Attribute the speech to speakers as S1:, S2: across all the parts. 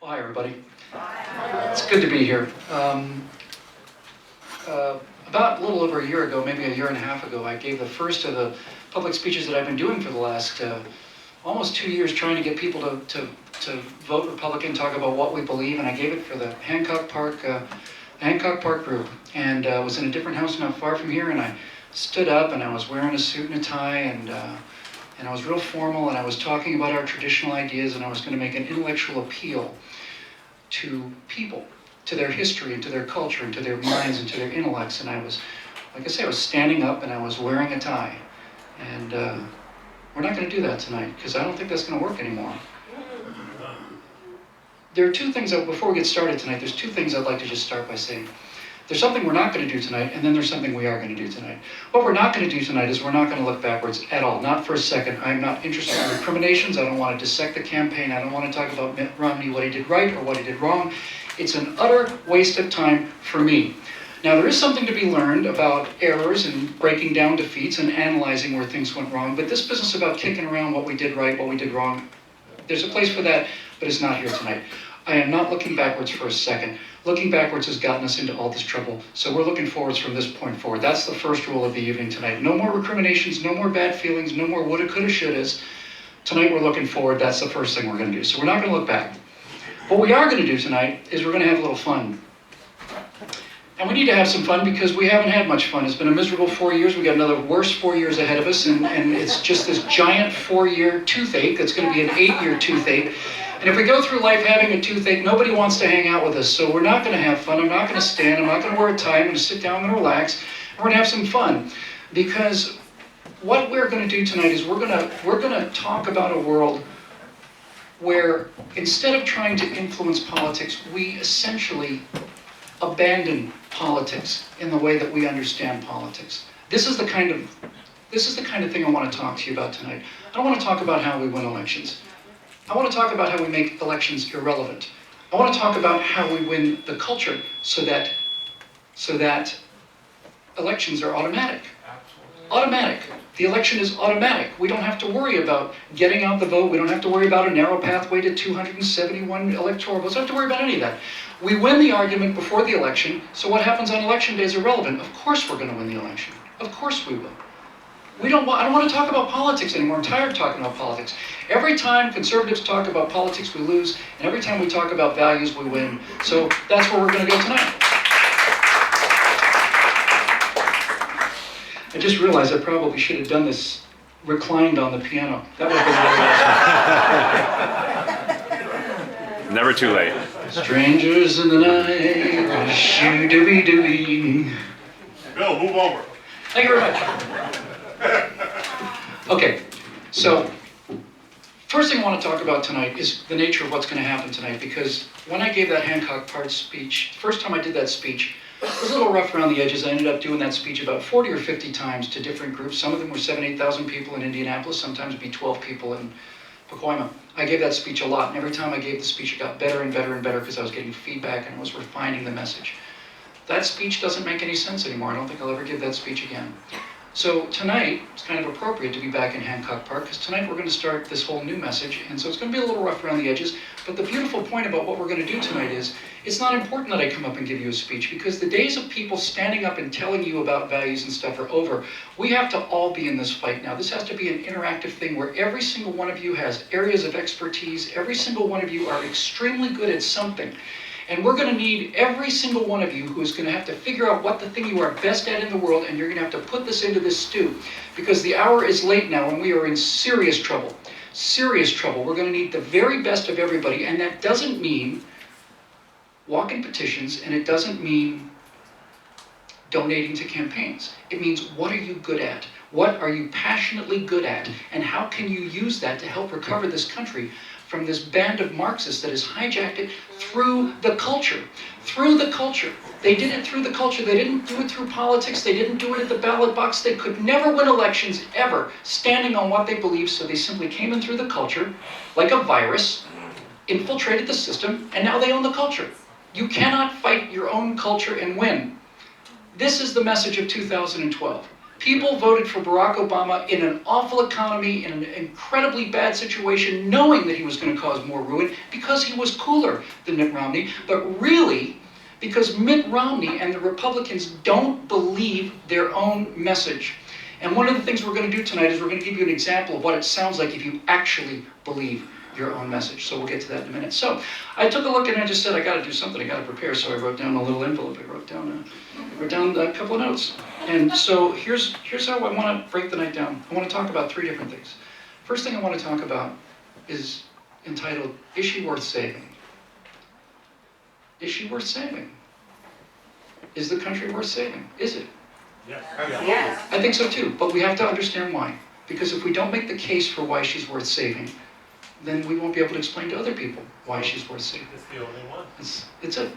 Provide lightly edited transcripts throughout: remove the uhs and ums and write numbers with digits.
S1: Hi, everybody. It's good to be here. About a little over a year ago, maybe a year and a half ago, I gave the first of the public speeches that I've been doing for the last almost 2 years, trying to get people to vote Republican, talk about what we believe, and I gave it for the Hancock Park group, and was in a different house not far from here, and I stood up and I was wearing a suit and a tie, and I was real formal, and I was talking about our traditional ideas, and I was going to make an intellectual appeal to people, to their history, and to their culture, and to their minds, and to their intellects. And I was, like I say, I was standing up and I was wearing a tie. And we're not going to do that tonight, because I don't think that's going to work anymore. There are two things, before we get started tonight, there's two things I'd like to just start by saying. There's something we're not going to do tonight, and then there's something we are going to do tonight. What we're not going to do tonight is we're not going to look backwards at all, not for a second. I'm not interested in recriminations. I don't want to dissect the campaign. I don't want to talk about Mitt Romney, what he did right or what he did wrong. It's an utter waste of time for me. Now, there is something to be learned about errors and breaking down defeats and analyzing where things went wrong, but this business about kicking around what we did right, what we did wrong, there's a place for that, but it's not here tonight. I am not looking backwards for a second. Looking backwards has gotten us into all this trouble, so we're looking forwards from this point forward. That's the first rule of the evening tonight. No more recriminations, no more bad feelings, no more woulda, coulda, shouldas. Tonight we're looking forward. That's the first thing we're going to do. So we're not going to look back. What we are going to do tonight is we're going to have a little fun. And we need to have some fun because we haven't had much fun. It's been a miserable 4 years. We've got another worse 4 years ahead of us, and it's just this giant 4-year toothache that's going to be an 8-year toothache. And if we go through life having a toothache, nobody wants to hang out with us. So we're not going to have fun. I'm not going to stand. I'm not going to wear a tie. I'm going to sit down and relax. And we're going to have some fun. Because what we're going to do tonight is we're going to talk about a world where instead of trying to influence politics, we essentially abandon politics in the way that we understand politics. This is the kind of thing I want to talk to you about tonight. I don't want to talk about how we win elections. I want to talk about how we make elections irrelevant. I want to talk about how we win the culture so that elections are automatic. Automatic. The election is automatic. We don't have to worry about getting out the vote. We don't have to worry about a narrow pathway to 271 electoral votes. We don't have to worry about any of that. We win the argument before the election, so what happens on election day is irrelevant. Of course we're going to win the election. Of course we will. I don't want to talk about politics anymore. I'm tired of talking about politics. Every time conservatives talk about politics, we lose, and every time we talk about values, we win. So that's where we're going to go tonight. I just realized I probably should have done this reclined on the piano. That would have been
S2: Never too late.
S1: Strangers in the night, shoo-dooby-dooby.
S3: Bill, move over.
S1: Thank you very much. Okay, so first thing I want to talk about tonight is the nature of what's going to happen tonight, because when I gave that Hancock Park speech, the first time I did that speech, it was a little rough around the edges. I ended up doing that speech about 40 or 50 times to different groups. Some of them were 7,000, 8,000 people in Indianapolis, sometimes it'd be 12 people in Pacoima. I gave that speech a lot, and every time I gave the speech, it got better and better and better because I was getting feedback and I was refining the message. That speech doesn't make any sense anymore. I don't think I'll ever give that speech again. So tonight, it's kind of appropriate to be back in Hancock Park, because tonight we're going to start this whole new message, and so it's going to be a little rough around the edges, but the beautiful point about what we're going to do tonight is, it's not important that I come up and give you a speech, because the days of people standing up and telling you about values and stuff are over. We have to all be in this fight now. This has to be an interactive thing where every single one of you has areas of expertise, every single one of you are extremely good at something. And we're going to need every single one of you who is going to have to figure out what the thing you are best at in the world, and you're going to have to put this into this stew. Because the hour is late now and we are in serious trouble. Serious trouble. We're going to need the very best of everybody, and that doesn't mean walk-in petitions, and it doesn't mean donating to campaigns. It means, what are you good at? What are you passionately good at? And how can you use that to help recover this country from this band of Marxists that has hijacked it through the culture. Through the culture. They did it through the culture. They didn't do it through politics. They didn't do it at the ballot box. They could never win elections, ever, standing on what they believed, so they simply came in through the culture, like a virus, infiltrated the system, and now they own the culture. You cannot fight your own culture and win. This is the message of 2012. People voted for Barack Obama in an awful economy, in an incredibly bad situation, knowing that he was going to cause more ruin because he was cooler than Mitt Romney, but really because Mitt Romney and the Republicans don't believe their own message. And one of the things we're going to do tonight is we're going to give you an example of what it sounds like if you actually believe your own message. So we'll get to that in a minute. So I took a look and I just said, I got to do something. I got to prepare. So I wrote down a little envelope. I wrote down a couple of notes. And so here's how I want to break the night down. I want to talk about 3 different things. First thing I want to talk about is entitled, Is She Worth Saving? Is she worth saving? Is the country worth saving? Is it?
S2: Yes.
S1: I think so too, but we have to understand why. Because if we don't make the case for why she's worth saving, then we won't be able to explain to other people why she's worth saving.
S3: It's the only one.
S1: It's it.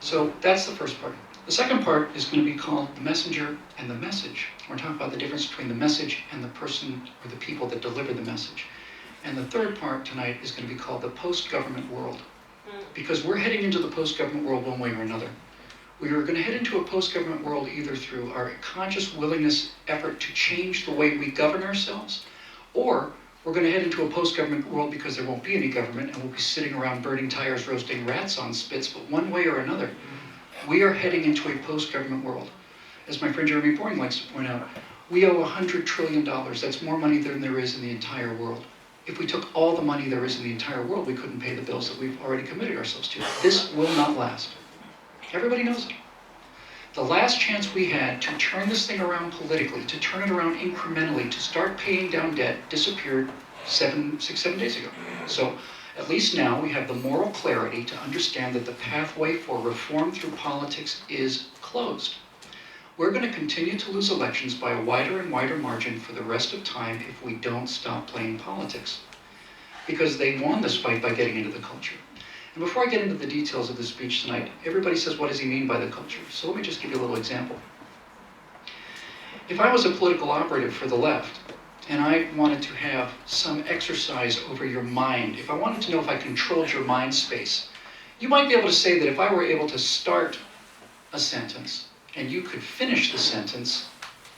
S1: So that's the first part. The second part is going to be called the messenger and the message. We're talking about the difference between the message and the person or the people that deliver the message. And the third part tonight is going to be called the post-government world. Because we're heading into the post-government world one way or another. We are going to head into a post-government world either through our conscious willingness effort to change the way we govern ourselves, or we're going to head into a post-government world because there won't be any government and we'll be sitting around burning tires, roasting rats on spits. But one way or another, we are heading into a post-government world. As my friend Jeremy Boring likes to point out, we owe $100 trillion. That's more money than there is in the entire world. If we took all the money there is in the entire world, we couldn't pay the bills that we've already committed ourselves to. This will not last. Everybody knows it. The last chance we had to turn this thing around politically, to turn it around incrementally, to start paying down debt, disappeared 7 days ago. So at least now we have the moral clarity to understand that the pathway for reform through politics is closed. We're going to continue to lose elections by a wider and wider margin for the rest of time if we don't stop playing politics. Because they won this fight by getting into the culture. And before I get into the details of this speech tonight, everybody says, what does he mean by the culture? So let me just give you a little example. If I was a political operative for the left, and I wanted to have some exercise over your mind, if I wanted to know if I controlled your mind space, you might be able to say that if I were able to start a sentence, and you could finish the sentence,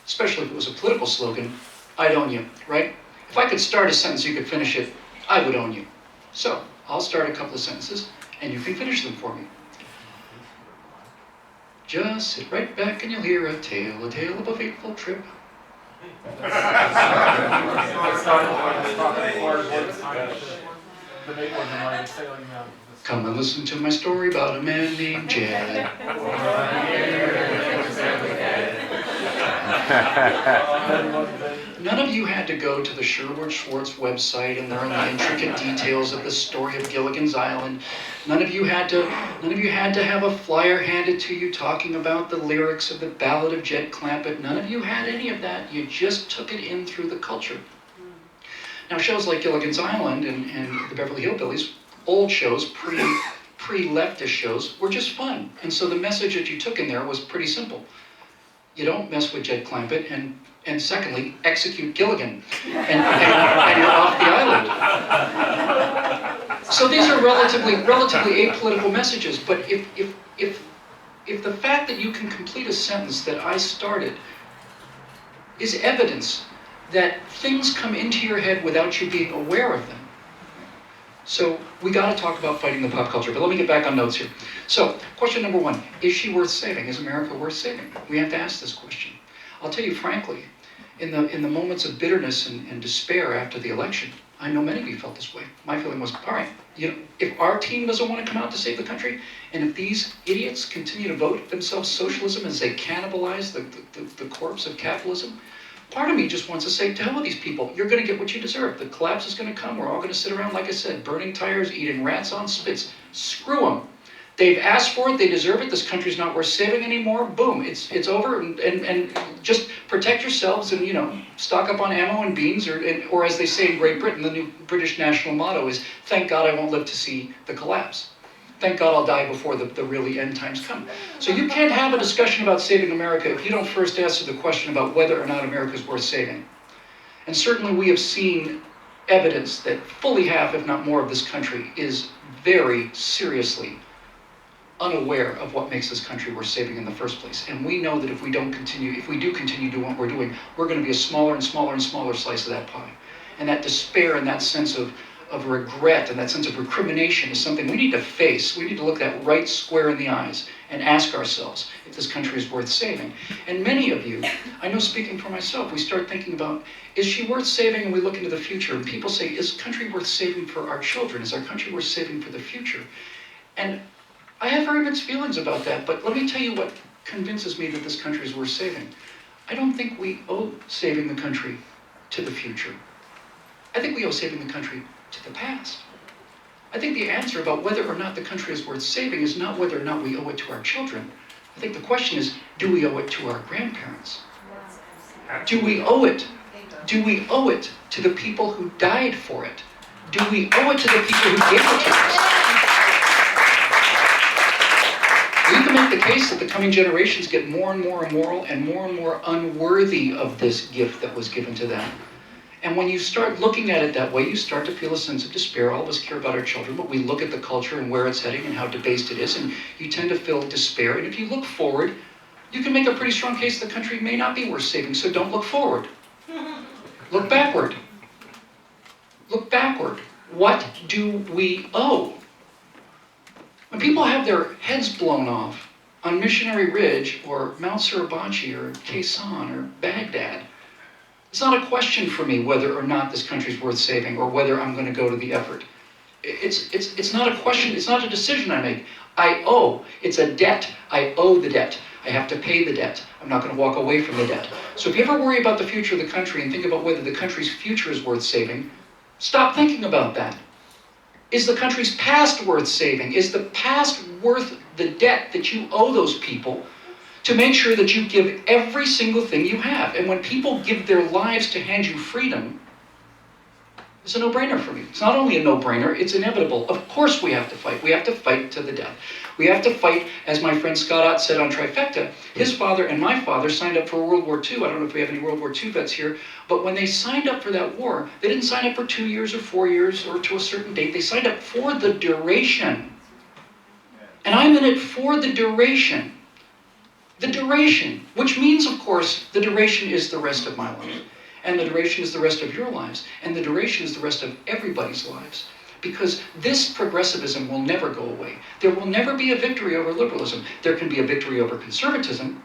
S1: especially if it was a political slogan, I'd own you, right? If I could start a sentence, you could finish it, I would own you. So, I'll start a couple of sentences, and you can finish them for me. Just sit right back and you'll hear a tale of a fateful trip. Come and listen to my story about a man named Jed. None of you had to go to the Sherwood Schwartz website and learn the intricate details of the story of Gilligan's Island. None of you had to have a flyer handed to you talking about the lyrics of the Ballad of Jed Clampett. None of you had any of that. You just took it in through the culture. Now, shows like Gilligan's Island and the Beverly Hillbillies, old shows, pre-leftist shows, were just fun. And so the message that you took in there was pretty simple. You don't mess with Jed Clampett, and secondly, execute Gilligan, and you're off the island. So these are relatively apolitical messages, but if the fact that you can complete a sentence that I started is evidence that things come into your head without you being aware of them. So we got to talk about fighting the pop culture, but let me get back on notes here. So question number 1, is she worth saving? Is America worth saving? We have to ask this question. I'll tell you frankly, in the moments of bitterness and despair after the election, I know many of you felt this way. My feeling was, all right, if our team doesn't want to come out to save the country, and if these idiots continue to vote themselves socialism as they cannibalize the corpse of capitalism, part of me just wants to say, to hell with these people. You're going to get what you deserve. The collapse is going to come. We're all going to sit around, like I said, burning tires, eating rats on spits. Screw them. They've asked for it. They deserve it. This country's not worth saving anymore. Boom. It's over. And just protect yourselves and, stock up on ammo and beans. Or as they say in Great Britain, the new British national motto is, thank God I won't live to see the collapse. Thank God I'll die before the really end times come. So you can't have a discussion about saving America if you don't first answer the question about whether or not America is worth saving. And certainly we have seen evidence that fully half, if not more, of this country is very seriously unaware of what makes this country worth saving in the first place. And we know that if we do continue doing what we're doing, we're going to be a smaller and smaller and smaller slice of that pie. And that despair and that sense of regret and that sense of recrimination is something we need to face. We need to look that right square in the eyes and ask ourselves if this country is worth saving. And many of you, I know speaking for myself, we start thinking about, is she worth saving? And we look into the future and people say, is country worth saving for our children? Is our country worth saving for the future? And I have very mixed feelings about that, but let me tell you what convinces me that this country is worth saving. I don't think we owe saving the country to the future. I think we owe saving the country to the past. I think the answer about whether or not the country is worth saving is not whether or not we owe it to our children. I think the question is, do we owe it to our grandparents? Do we owe it? Do we owe it to the people who died for it? Do we owe it to the people who gave it to us? You can make the case that the coming generations get more and more immoral and more unworthy of this gift that was given to them. And when you start looking at it that way, you start to feel a sense of despair. All of us care about our children, but we look at the culture and where it's heading and how debased it is, and you tend to feel despair. And if you look forward, you can make a pretty strong case the country may not be worth saving, so don't look forward. Look backward. Look backward. What do we owe? When people have their heads blown off on Missionary Ridge or Mount Suribachi or Khe Sanh or Baghdad, it's not a question for me whether or not this country's worth saving or whether I'm going to go to the effort. It's not a question, it's not a decision I make. I owe. It's a debt. I owe the debt. I have to pay the debt. I'm not going to walk away from the debt. So if you ever worry about the future of the country and think about whether the country's future is worth saving, stop thinking about that. Is the country's past worth saving? Is the past worth the debt that you owe those people to make sure that you give every single thing you have? And when people give their lives to hand you freedom, it's a no-brainer for me. It's not only a no-brainer, it's inevitable. Of course we have to fight. We have to fight to the death. We have to fight, as my friend Scott Ott said on Trifecta, his father and my father signed up for World War II. I don't know if we have any World War II vets here, but when they signed up for that war, they didn't sign up for 2 years or 4 years or to a certain date. They signed up for the duration. And I'm in it for the duration. The duration, which means, of course, the duration is the rest of my life. And the duration is the rest of your lives. And the duration is the rest of everybody's lives. Because this progressivism will never go away. There will never be a victory over liberalism. There can be a victory over conservatism,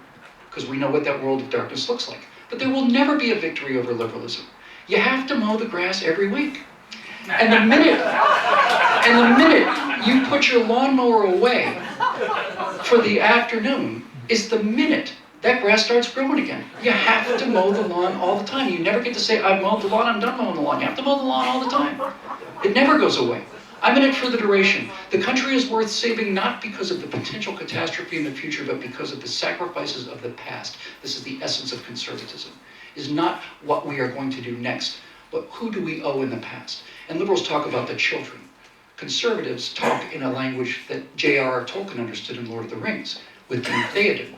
S1: because we know what that world of darkness looks like. But there will never be a victory over liberalism. You have to mow the grass every week. And the minute you put your lawnmower away for the afternoon is the minute that grass starts growing again. You have to mow the lawn all the time. You never get to say, I've mowed the lawn, I'm done mowing the lawn. You have to mow the lawn all the time. It never goes away. I'm in it for the duration. The country is worth saving not because of the potential catastrophe in the future, but because of the sacrifices of the past. This is the essence of conservatism. Is not what we are going to do next, but who do we owe in the past? And liberals talk about the children. Conservatives talk in a language that J.R.R. Tolkien understood in Lord of the Rings, with King Theoden,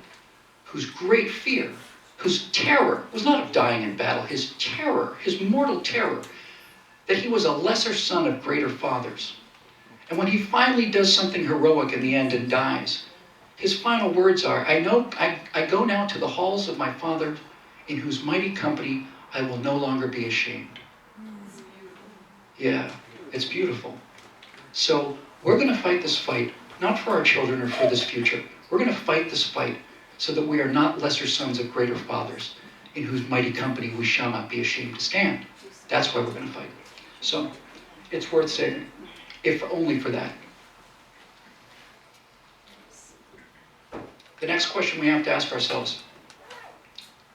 S1: whose great fear, whose terror was not of dying in battle, his terror, his mortal terror, that he was a lesser son of greater fathers. And when he finally does something heroic in the end and dies, his final words are, I go now to the halls of my father, in whose mighty company I will no longer be ashamed. Yeah, it's beautiful. So we're going to fight this fight, not for our children or for this future. We're going to fight this fight so that we are not lesser sons of greater fathers, in whose mighty company we shall not be ashamed to stand. That's why we're going to fight. So, it's worth saving, if only for that. The next question we have to ask ourselves,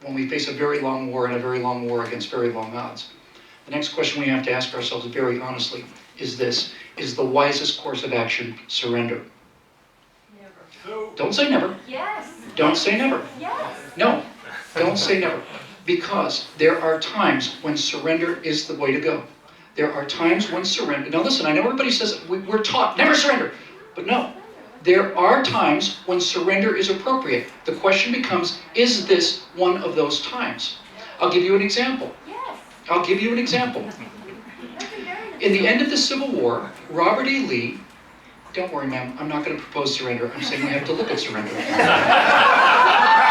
S1: when we face a very long war and a very long war against very long odds, the next question we have to ask ourselves very honestly is this: is the wisest course of action surrender?
S2: Never.
S1: Don't say never.
S4: Yes.
S1: Don't say never.
S4: Yes.
S1: No, don't say never. Because there are times when surrender is the way to go. There are times when surrender... Now listen, I know everybody says we're taught, never surrender. But no, there are times when surrender is appropriate. The question becomes, is this one of those times? I'll give you an example.
S4: Yes.
S1: I'll give you an example. In the end of the Civil War, Robert E. Lee Don't worry, ma'am, I'm not going to propose surrender. I'm saying we have to look at surrender.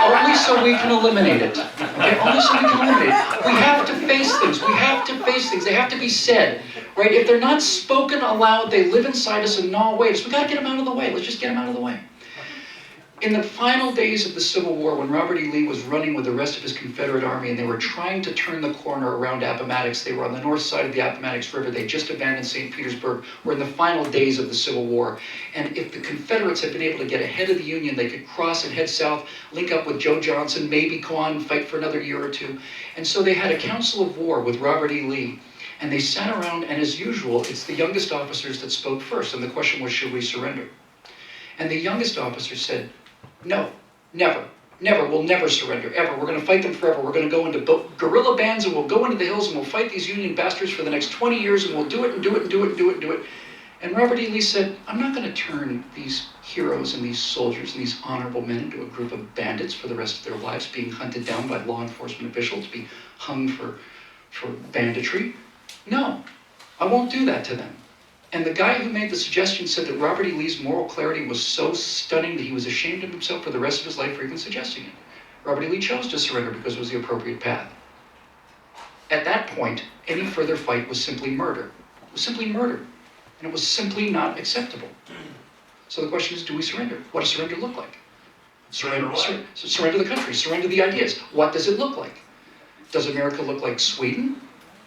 S1: Only so we can eliminate it. Okay? Only so we can eliminate it. We have to face things. We have to face things. They have to be said. Right? If they're not spoken aloud, they live inside us and gnaw away at us. We've got to get them out of the way. Let's just get them out of the way. In the final days of the Civil War, when Robert E. Lee was running with the rest of his Confederate army and they were trying to turn the corner around Appomattox, they were on the north side of the Appomattox River, they just abandoned St. Petersburg, we're in the final days of the Civil War. And if the Confederates had been able to get ahead of the Union, they could cross and head south, link up with Joe Johnson, maybe go on and fight for another year or two. And so they had a council of war with Robert E. Lee. And they sat around, and as usual, it's the youngest officers that spoke first. And the question was, should we surrender? And the youngest officer said, no, never, never, we'll never surrender, ever. We're going to fight them forever. We're going to go into guerrilla bands, and we'll go into the hills, and we'll fight these Union bastards for the next 20 years, and we'll do it, and do it, and do it, and do it, and do it. And Robert E. Lee said, I'm not going to turn these heroes and these soldiers and these honorable men into a group of bandits for the rest of their lives, being hunted down by law enforcement officials, to be hung for banditry. No, I won't do that to them. And the guy who made the suggestion said that Robert E. Lee's moral clarity was so stunning that he was ashamed of himself for the rest of his life for even suggesting it. Robert E. Lee chose to surrender because it was the appropriate path. At that point, any further fight was simply murder. It was simply murder. And it was simply not acceptable. So the question is, do we surrender? What does surrender look like? Surrender the country, surrender the ideas. What does it look like? Does America look like Sweden?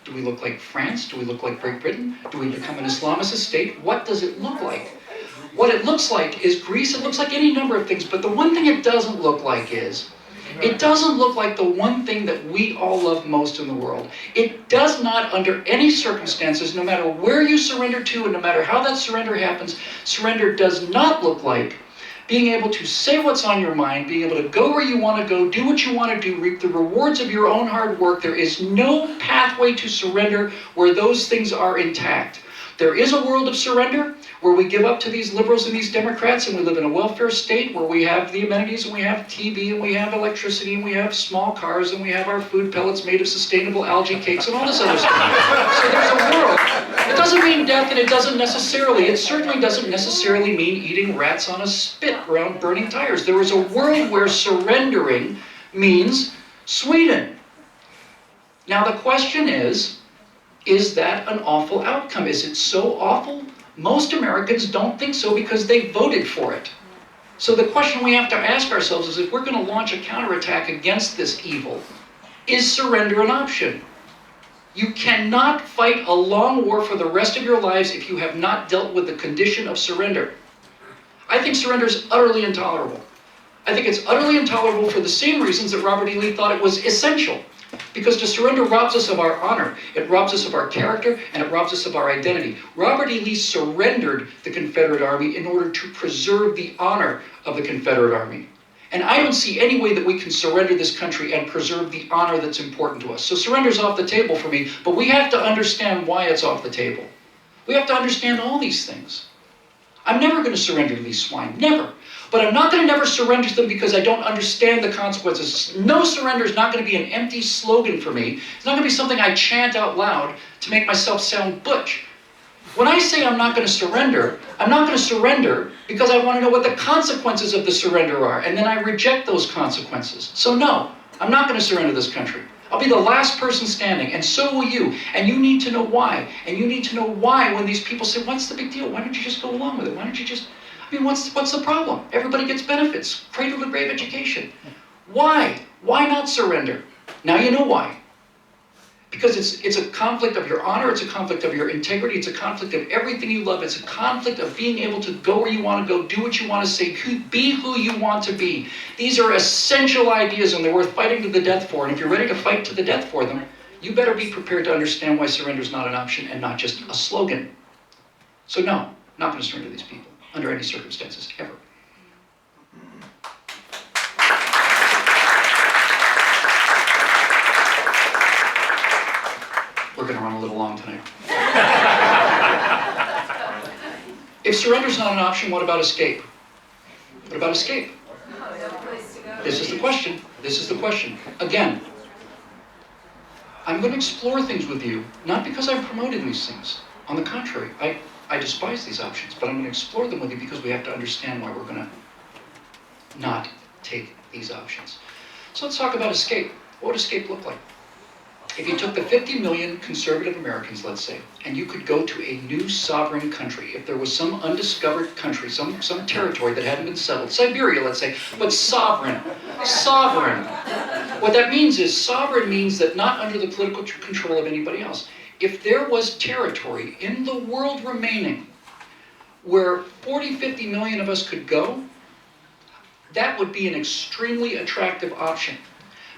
S1: Do we look like France? Do we look like Great Britain? Do we become an Islamist state? What does it look like? What it looks like is Greece. It looks like any number of things. But the one thing it doesn't look like is, it doesn't look like the one thing that we all love most in the world. It does not, under any circumstances, no matter where you surrender to and no matter how that surrender happens, surrender does not look like being able to say what's on your mind, being able to go where you want to go, do what you want to do, reap the rewards of your own hard work. There is no pathway to surrender where those things are intact. There is a world of surrender where we give up to these liberals and these Democrats and we live in a welfare state where we have the amenities and we have TV and we have electricity and we have small cars and we have our food pellets made of sustainable algae cakes and all this other stuff. So there's a world. It doesn't mean death, and it certainly doesn't necessarily mean eating rats on a spit around burning tires. There is a world where surrendering means Sweden. Now the question is that an awful outcome? Is it so awful? Most Americans don't think so because they voted for it. So the question we have to ask ourselves is, if we're going to launch a counterattack against this evil, is surrender an option? You cannot fight a long war for the rest of your lives if you have not dealt with the condition of surrender. I think surrender is utterly intolerable. I think it's utterly intolerable for the same reasons that Robert E. Lee thought it was essential. Because to surrender robs us of our honor, it robs us of our character, and it robs us of our identity. Robert E. Lee surrendered the Confederate Army in order to preserve the honor of the Confederate Army. And I don't see any way that we can surrender this country and preserve the honor that's important to us. So surrender's off the table for me, but we have to understand why it's off the table. We have to understand all these things. I'm never going to surrender to these swine, never. But I'm not going to never surrender to them because I don't understand the consequences. No surrender is not going to be an empty slogan for me. It's not going to be something I chant out loud to make myself sound butch. When I say I'm not going to surrender, I'm not going to surrender because I want to know what the consequences of the surrender are, and then I reject those consequences. So no, I'm not going to surrender this country. I'll be the last person standing, and so will you. And you need to know why. And you need to know why when these people say, what's the big deal? Why don't you just go along with it? Why don't you just... I mean, what's the problem? Everybody gets benefits. Cradle to grave education. Why? Why not surrender? Now you know why. Because it's a conflict of your honor, it's a conflict of your integrity, it's a conflict of everything you love, it's a conflict of being able to go where you want to go, do what you want to say, be who you want to be. These are essential ideas and they're worth fighting to the death for. And if you're ready to fight to the death for them, you better be prepared to understand why surrender is not an option and not just a slogan. So no, not going to surrender these people under any circumstances, ever. We're going to run a little long tonight. If surrender's not an option, what about escape? What about escape? This is the question. This is the question. Again, I'm going to explore things with you, not because I'm promoting these things. On the contrary, I I despise these options, but I'm going to explore them with you because we have to understand why we're going to not take these options. So let's talk about escape. What would escape look like? If you took the 50 million conservative Americans, let's say, and you could go to a new sovereign country, if there was some undiscovered country, some territory that hadn't been settled, Siberia, let's say, but sovereign. Sovereign. What that means is, sovereign means that not under the political control of anybody else. If there was territory in the world remaining where 40, 50 million of us could go, that would be an extremely attractive option.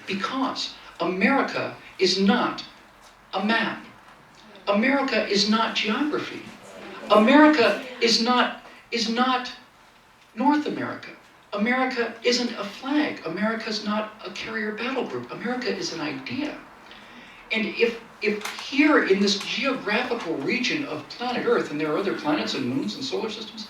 S1: Because America is not a map. America is not geography. America is not North America. America isn't a flag. America's not a carrier battle group. America is an idea. And if here in this geographical region of planet Earth, and there are other planets and moons and solar systems,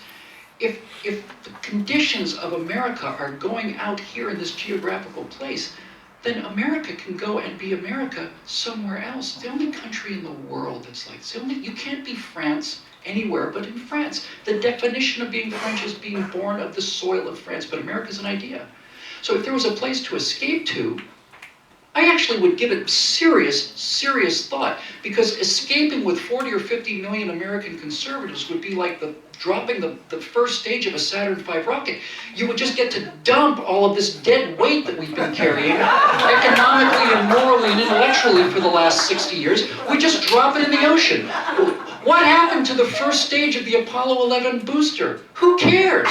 S1: if the conditions of America are going out here in this geographical place, then America can go and be America somewhere else. The only country in the world that's like, you can't be France anywhere but in France. The definition of being French is being born of the soil of France, but America's an idea. So if there was a place to escape to, I actually would give it serious thought, because escaping with 40 or 50 million American conservatives would be like dropping the first stage of a Saturn V rocket. You would just get to dump all of this dead weight that we've been carrying, economically and morally and intellectually for the last 60 years. We just drop it in the ocean. What happened to the first stage of the Apollo 11 booster? Who cares?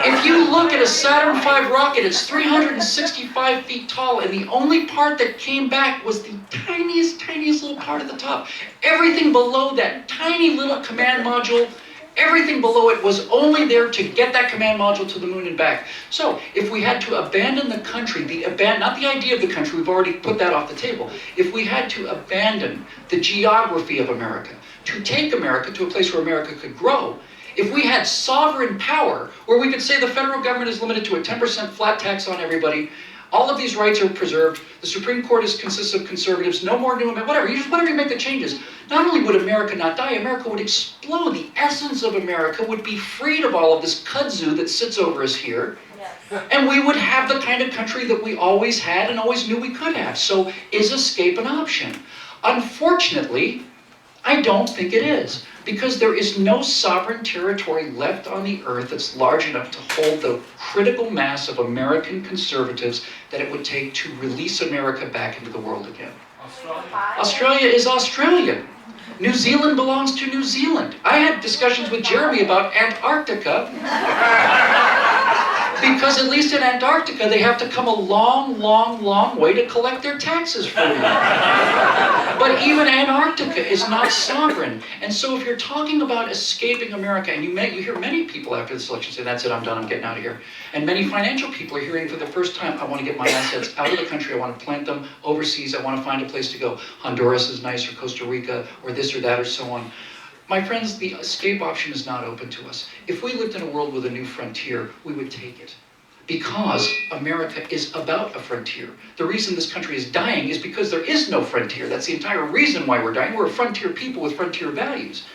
S1: If you look at a Saturn V rocket, it's 365 feet tall, and the only part that came back was the tiniest little part at the top. Everything below that tiny little command module, everything below it was only there to get that command module to the moon and back. So, if we had to abandon the country, not the idea of the country, we've already put that off the table. If we had to abandon the geography of America, to take America to a place where America could grow, if we had sovereign power, where we could say the federal government is limited to a 10% flat tax on everybody, all of these rights are preserved, the Supreme Court consists of conservatives, no more new amendments, whatever you make the changes. Not only would America not die, America would explode. The essence of America would be freed of all of this kudzu that sits over us here. Yes. And we would have the kind of country that we always had and always knew we could have. So is escape an option? Unfortunately, I don't think it is. Because there is no sovereign territory left on the earth that's large enough to hold the critical mass of American conservatives that it would take to release America back into the world again. Australia is Australian. New Zealand belongs to New Zealand. I had discussions with Jeremy about Antarctica, because at least in Antarctica they have to come a long way to collect their taxes from you. But even Antarctica is not sovereign. And so if you're talking about escaping America, and you hear many people after this election say, that's it, I'm done, I'm getting out of here. And many financial people are hearing for the first time, I want to get my assets out of the country, I want to plant them overseas, I want to find a place to go. Honduras is nice, or Costa Rica, or this or that, or so on. My friends, the escape option is not open to us. If we lived in a world with a new frontier, we would take it. Because America is about a frontier. The reason this country is dying is because there is no frontier. That's the entire reason why we're dying. We're a frontier people with frontier values.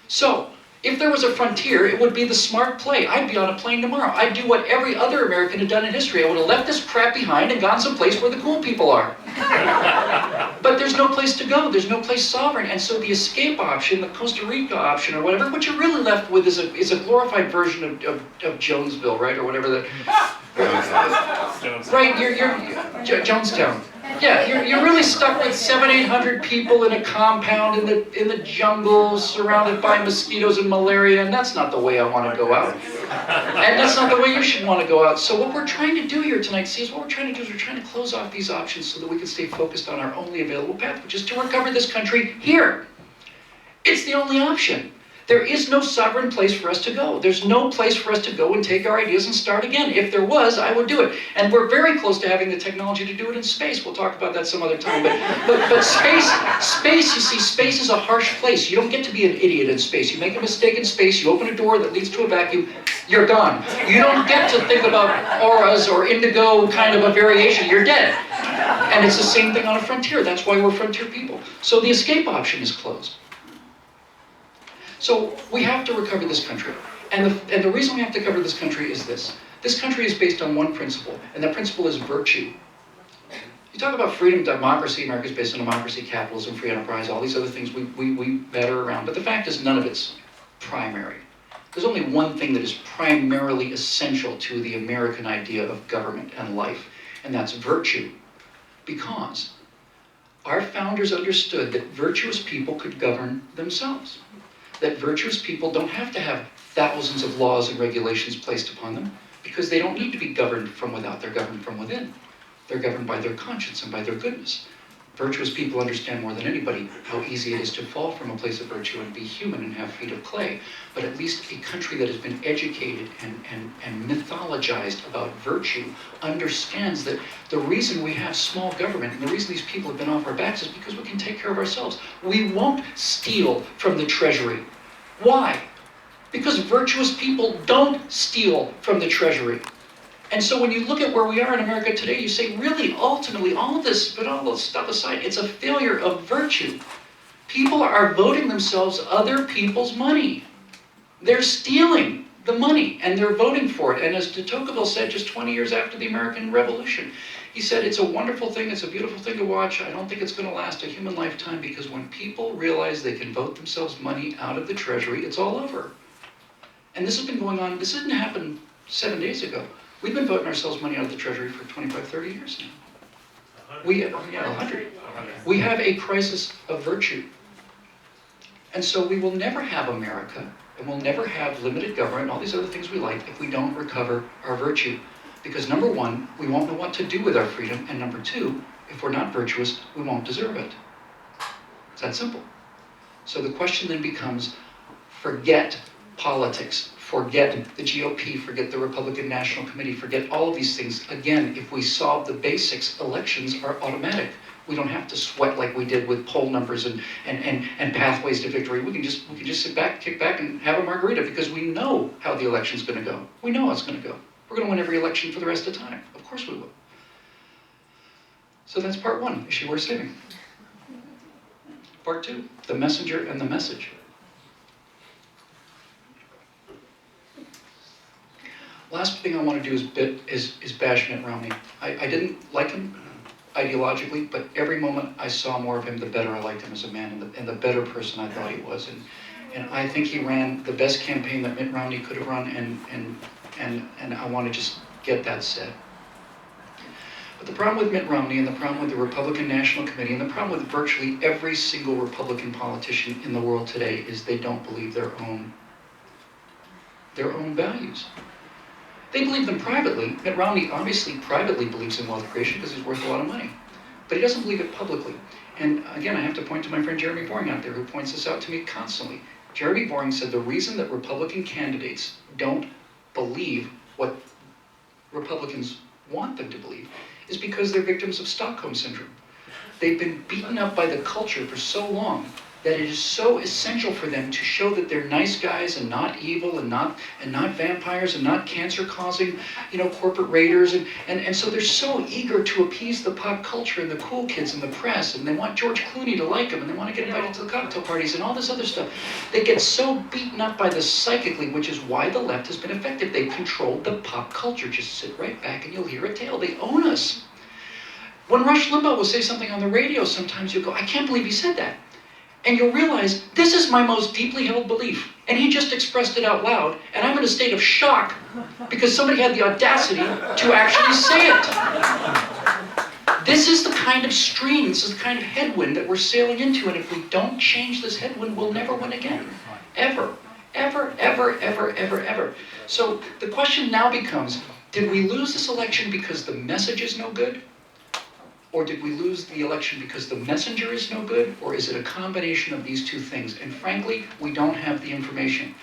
S1: So, if there was a frontier, it would be the smart play. I'd be on a plane tomorrow. I'd do what every other American had done in history. I would have left this crap behind and gone someplace where the cool people are. But there's no place to go. There's no place sovereign. And so the escape option, the Costa Rica option or whatever, what you're really left with is a glorified version of Jonesville, right? Or whatever that... Right, you're Jonestown. Yeah, you're really stuck with 700-800 people in a compound in the jungle, surrounded by mosquitoes and malaria, and that's not the way I want to go out. And that's not the way you should want to go out. So what we're trying to do here tonight, what we're trying to do is we're trying to close off these options so that we can stay focused on our only available path, which is to recover this country here. It's the only option. There is no sovereign place for us to go. There's no place for us to go and take our ideas and start again. If there was, I would do it. And we're very close to having the technology to do it in space. We'll talk about that some other time. But space, you see, space is a harsh place. You don't get to be an idiot in space. You make a mistake in space, you open a door that leads to a vacuum, you're gone. You don't get to think about auras or indigo kind of a variation. You're dead. And it's the same thing on a frontier. That's why we're frontier people. So the escape option is closed. So we have to recover this country. And the reason we have to recover this country is this. This country is based on one principle, and that principle is virtue. You talk about freedom, democracy, America's based on democracy, capitalism, free enterprise, all these other things we batter around. But the fact is none of it's primary. There's only one thing that is primarily essential to the American idea of government and life, and that's virtue. Because our founders understood that virtuous people could govern themselves. That virtuous people don't have to have thousands of laws and regulations placed upon them, because they don't need to be governed from without, they're governed from within. They're governed by their conscience and by their goodness. Virtuous people understand more than anybody how easy it is to fall from a place of virtue and be human and have feet of clay. But at least a country that has been educated and mythologized about virtue understands that the reason we have small government and the reason these people have been off our backs is because we can take care of ourselves. We won't steal from the treasury. Why? Because virtuous people don't steal from the treasury. And so when you look at where we are in America today, you say, really, ultimately, all of this, but all this stuff aside, it's a failure of virtue. People are voting themselves other people's money. They're stealing the money, and they're voting for it. And as de Tocqueville said just 20 years after the American Revolution, he said, it's a wonderful thing, it's a beautiful thing to watch. I don't think it's going to last a human lifetime, because when people realize they can vote themselves money out of the treasury, it's all over. And this has been going on, this didn't happen 7 days ago. We've been voting ourselves money out of the treasury for 25, 30 years now. 100. We have a crisis of virtue. And so we will never have America, and we'll never have limited government and all these other things we like if we don't recover our virtue. Because number one, we won't know what to do with our freedom, and number two, if we're not virtuous, we won't deserve it. It's that simple. So the question then becomes, forget politics. Forget the GOP, forget the Republican National Committee, forget all of these things. Again, if we solve the basics, elections are automatic. We don't have to sweat like we did with poll numbers and pathways to victory. We can just sit back, kick back, and have a margarita, because we know how the election's going to go. We know how it's going to go. We're going to win every election for the rest of time. Of course we will. So that's part one, issue worth saving. Part two, the messenger and the message. Last thing I want to do is bash Mitt Romney. I didn't like him ideologically, but every moment I saw more of him, the better I liked him as a man, and the better person I thought he was. And I think he ran the best campaign that Mitt Romney could have run, and I want to just get that said. But the problem with Mitt Romney, and the problem with the Republican National Committee, and the problem with virtually every single Republican politician in the world today is they don't believe their own values. They believe them privately. Mitt Romney obviously privately believes in wealth creation because he's worth a lot of money. But he doesn't believe it publicly. And again, I have to point to my friend Jeremy Boring out there, who points this out to me constantly. Jeremy Boring said the reason that Republican candidates don't believe what Republicans want them to believe is because they're victims of Stockholm Syndrome. They've been beaten up by the culture for so long that it is so essential for them to show that they're nice guys and not evil and not vampires and not cancer-causing, corporate raiders. And so they're so eager to appease the pop culture and the cool kids and the press, and they want George Clooney to like them, and they want to get invited to the cocktail parties and all this other stuff. They get so beaten up by this psychically, which is why the left has been effective. They've controlled the pop culture. Just sit right back and you'll hear a tale. They own us. When Rush Limbaugh will say something on the radio, sometimes you'll go, I can't believe he said that. And you'll realize, this is my most deeply held belief. And he just expressed it out loud, and I'm in a state of shock because somebody had the audacity to actually say it. This is the kind of stream, this is the kind of headwind that we're sailing into, and if we don't change this headwind, we'll never win again. Ever. Ever, ever, ever, ever, ever. So the question now becomes, did we lose this election because the message is no good? Or did we lose the election because the messenger is no good? Or is it a combination of these two things? And frankly, we don't have the information.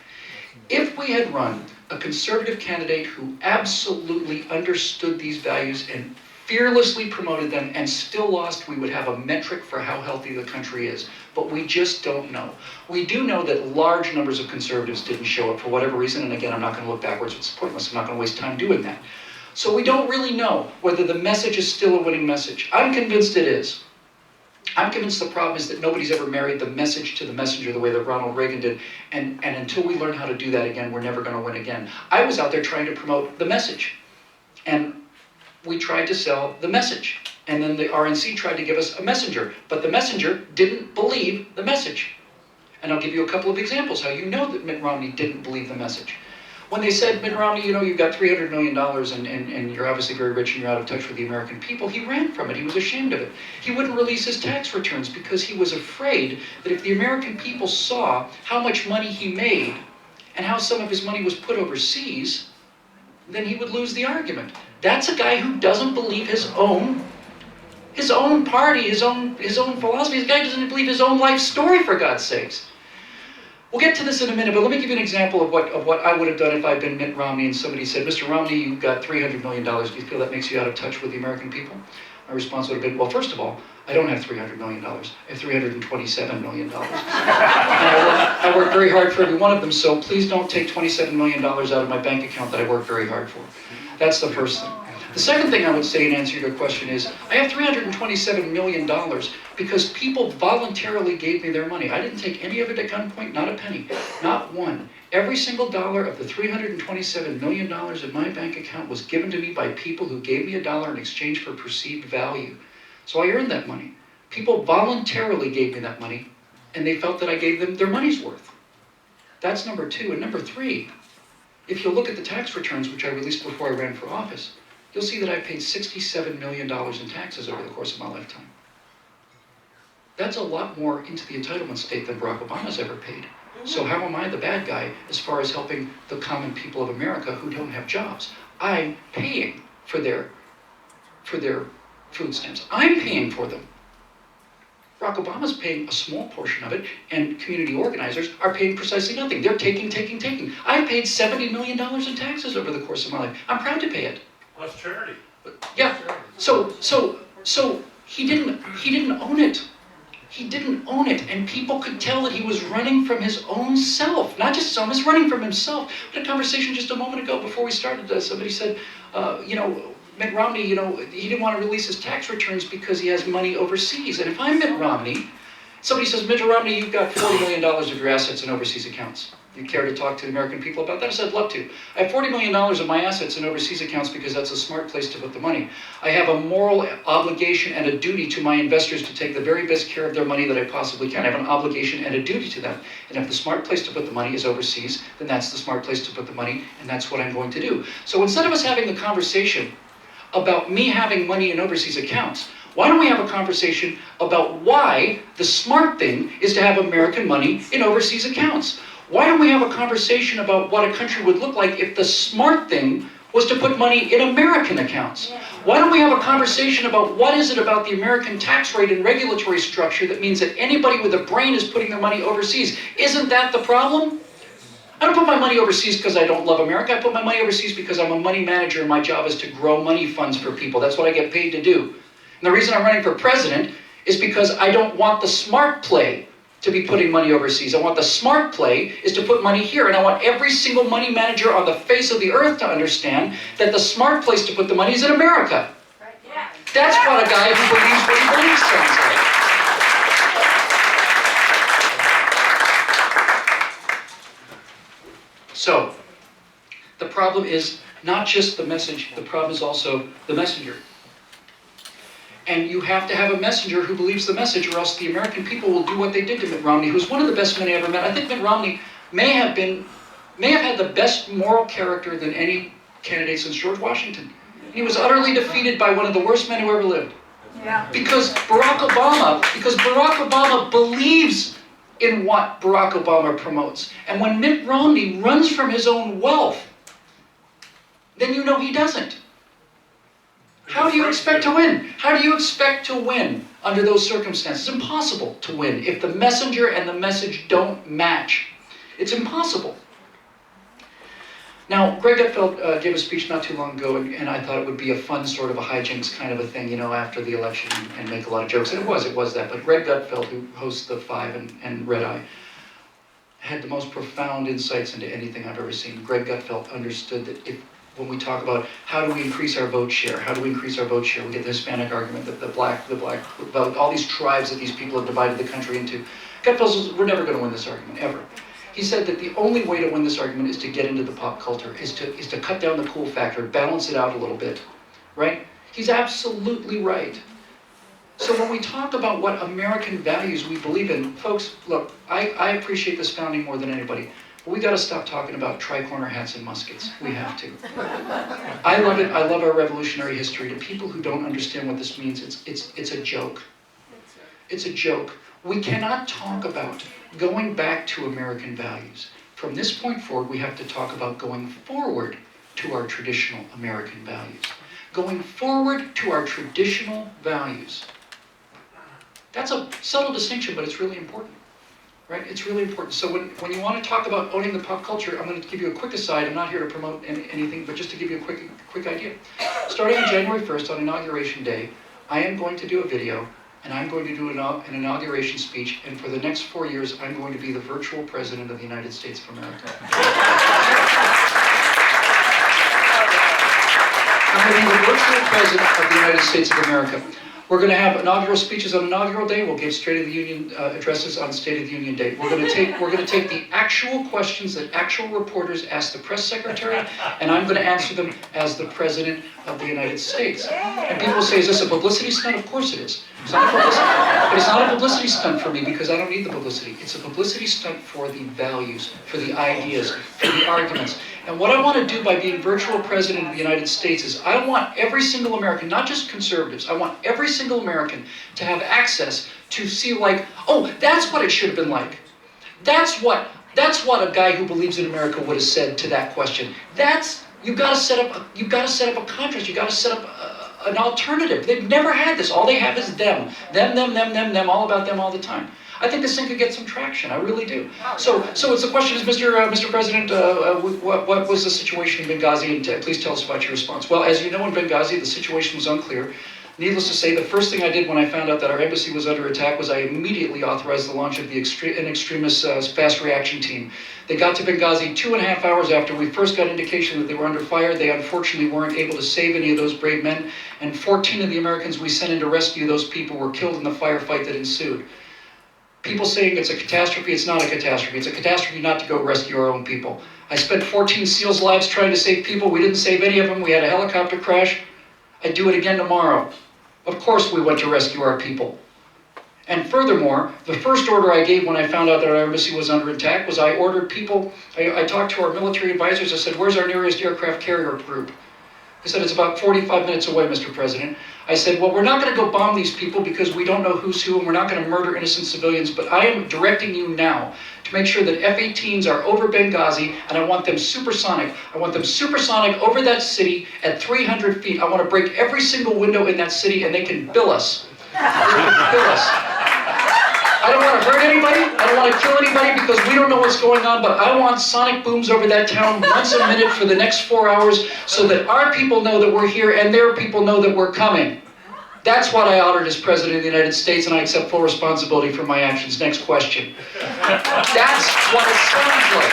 S1: If we had run a conservative candidate who absolutely understood these values and fearlessly promoted them and still lost, we would have a metric for how healthy the country is. But we just don't know. We do know that large numbers of conservatives didn't show up for whatever reason. And again, I'm not going to look backwards. It's pointless. I'm not going to waste time doing that. So we don't really know whether the message is still a winning message. I'm convinced it is. I'm convinced the problem is that nobody's ever married the message to the messenger the way that Ronald Reagan did. And until we learn how to do that again, we're never going to win again. I was out there trying to promote the message. And we tried to sell the message. And then the RNC tried to give us a messenger. But the messenger didn't believe the message. And I'll give you a couple of examples how you know that Mitt Romney didn't believe the message. When they said, Mitt Romney, you know, you've got $300 million and you're obviously very rich and you're out of touch with the American people, he ran from it. He was ashamed of it. He wouldn't release his tax returns because he was afraid that if the American people saw how much money he made and how some of his money was put overseas, then he would lose the argument. That's a guy who doesn't believe his own party, his own philosophy. This guy doesn't believe his own life story, for God's sakes. We'll get to this in a minute, but let me give you an example of what I would have done if I'd been Mitt Romney and somebody said, Mr. Romney, you've got $300 million. Do you feel that makes you out of touch with the American people? My response would have been, well, first of all, I don't have $300 million. I have $327 million. And I work very hard for every one of them, so please don't take $27 million out of my bank account that I work very hard for. That's the first thing. The second thing I would say in answer to your question is, I have $327 million because people voluntarily gave me their money. I didn't take any of it at gunpoint, not a penny, not one. Every single dollar of the $327 million in my bank account was given to me by people who gave me $1 in exchange for perceived value. So I earned that money. People voluntarily gave me that money, and they felt that I gave them their money's worth. That's number two. And number three, if you look at the tax returns, which I released before I ran for office, you'll see that I paid $67 million in taxes over the course of my lifetime. That's a lot more into the entitlement state than Barack Obama's ever paid. So how am I the bad guy as far as helping the common people of America who don't have jobs? I'm paying for their food stamps. I'm paying for them. Barack Obama's paying a small portion of it, and community organizers are paying precisely nothing. They're taking. I've paid $70 million in taxes over the course of my life. I'm proud to pay it.
S3: That's charity.
S1: Yeah. So he didn't own it. He didn't own it, and people could tell that he was running from his own self. Not just some, he's running from himself. We had a conversation just a moment ago before we started. Somebody said, Mitt Romney, he didn't want to release his tax returns because he has money overseas. And if I'm Mitt Romney, somebody says, Mitt Romney, you've got $40 million of your assets in overseas accounts. You care to talk to the American people about that? I said, I'd love to. I have $40 million of my assets in overseas accounts because that's a smart place to put the money. I have a moral obligation and a duty to my investors to take the very best care of their money that I possibly can. I have an obligation and a duty to them. And if the smart place to put the money is overseas, then that's the smart place to put the money, and that's what I'm going to do. So instead of us having the conversation about me having money in overseas accounts, why don't we have a conversation about why the smart thing is to have American money in overseas accounts? Why don't we have a conversation about what a country would look like if the smart thing was to put money in American accounts? Why don't we have a conversation about what is it about the American tax rate and regulatory structure that means that anybody with a brain is putting their money overseas? Isn't that the problem? I don't put my money overseas because I don't love America. I put my money overseas because I'm a money manager and my job is to grow money funds for people. That's what I get paid to do. And the reason I'm running for president is because I don't want the smart play to be putting money overseas. I want the smart play is to put money here. And I want every single money manager on the face of the earth to understand that the smart place to put the money is in America.
S2: Right, yeah.
S1: That's what a guy who believes what he believes sounds like. So, the problem is not just the message, the problem is also the messenger. And you have to have a messenger who believes the message, or else the American people will do what they did to Mitt Romney, who's one of the best men I ever met. I think Mitt Romney may have had the best moral character than any candidate since George Washington. He was utterly defeated by one of the worst men who ever lived.
S2: Yeah.
S1: Because Barack Obama believes in what Barack Obama promotes. And when Mitt Romney runs from his own wealth, then you know he doesn't. How do you expect to win? How do you expect to win under those circumstances? It's impossible to win if the messenger and the message don't match. It's impossible. Now, Greg Gutfeld gave a speech not too long ago, and I thought it would be a fun sort of a hijinks kind of a thing, after the election and make a lot of jokes. And it was that. But Greg Gutfeld, who hosts The Five and Red Eye, had the most profound insights into anything I've ever seen. Greg Gutfeld understood that if when we talk about how do we increase our vote share, how do we increase our vote share, we get the Hispanic argument, the black vote, all these tribes that these people have divided the country into. God tells us we're never going to win this argument, ever. He said that the only way to win this argument is to get into the pop culture, is to cut down the cool factor, balance it out a little bit, right? He's absolutely right. So when we talk about what American values we believe in, folks, look, I appreciate this founding more than anybody, but we got to stop talking about tri-corner hats and muskets. We have to. I love it. I love our revolutionary history. To people who don't understand what this means, it's a joke. It's a joke. We cannot talk about going back to American values. From this point forward, we have to talk about going forward to our traditional American values. Going forward to our traditional values. That's a subtle distinction, but it's really important, right? It's really important. So when you want to talk about owning the pop culture, I'm going to give you a quick aside. I'm not here to promote anything, but just to give you a quick idea. Starting on January 1st, on Inauguration Day, I am going to do a video, and I'm going to do an inauguration speech, and for the next 4 years, I'm going to be the virtual president of the United States of America. I'm going to be the virtual president of the United States of America. We're going to have inaugural speeches on inaugural day. We'll give State of the Union addresses on State of the Union Day. We're going to take the actual questions that actual reporters ask the press secretary, and I'm going to answer them as the President of the United States. And people say, is this a publicity stunt? Of course it is. It's not a publicity, but it's not a publicity stunt for me because I don't need the publicity. It's a publicity stunt for the values, for the ideas, for the arguments. And what I want to do by being virtual president of the United States is I want every single American, not just conservatives, I want every single American to have access to see like, oh, that's what it should have been like. That's what a guy who believes in America would have said to that question. You've got to set up a contrast. You've got to set up an alternative. They've never had this. All they have is them, all about them all the time. I think this thing could get some traction. I really do. So it's the question is, Mr. President, what was the situation in Benghazi? And please tell us about your response. Well, as you know, in Benghazi, the situation was unclear. Needless to say, the first thing I did when I found out that our embassy was under attack was I immediately authorized the launch of an extremist fast reaction team. They got to Benghazi 2.5 hours after we first got indication that they were under fire. They unfortunately weren't able to save any of those brave men, and 14 of the Americans we sent in to rescue those people were killed in the firefight that ensued. People saying it's a catastrophe, it's not a catastrophe. It's a catastrophe not to go rescue our own people. I spent 14 SEALs' lives trying to save people. We didn't save any of them. We had a helicopter crash. I'd do it again tomorrow. Of course we went to rescue our people. And furthermore, the first order I gave when I found out that our embassy was under attack was I ordered people, I talked to our military advisors, I said, where's our nearest aircraft carrier group? They said, it's about 45 minutes away, Mr. President. I said, well, we're not going to go bomb these people because we don't know who's who and we're not going to murder innocent civilians, but I am directing you now to make sure that F-18s are over Benghazi, and I want them supersonic. I want them supersonic over that city at 300 feet. I want to break every single window in that city and they can bill us. They can bill us. I don't want to hurt anybody, I don't want to kill anybody because we don't know what's going on, but I want sonic booms over that town once a minute for the next 4 hours so that our people know that we're here and their people know that we're coming. That's what I ordered as President of the United States, and I accept full responsibility for my actions. Next question. That's what it sounds like.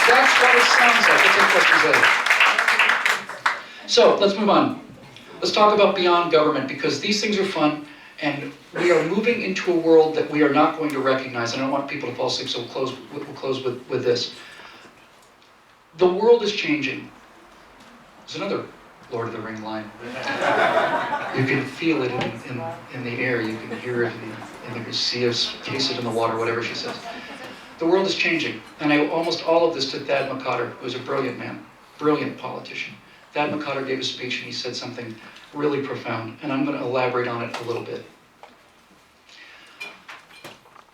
S1: That's what it sounds like. Let's take questions later. So, let's move on. Let's talk about beyond government, because these things are fun, and we are moving into a world that we are not going to recognize, and I don't want people to fall asleep, so we'll close with this. The world is changing. There's another Lord of the Ring line. You can feel it in the air, you can hear it in the sea, taste it in the water, whatever she says. The world is changing, and almost all of this to Thad McCotter, who was a brilliant man, brilliant politician. Thad McCotter gave a speech and he said something really profound, and I'm going to elaborate on it a little bit.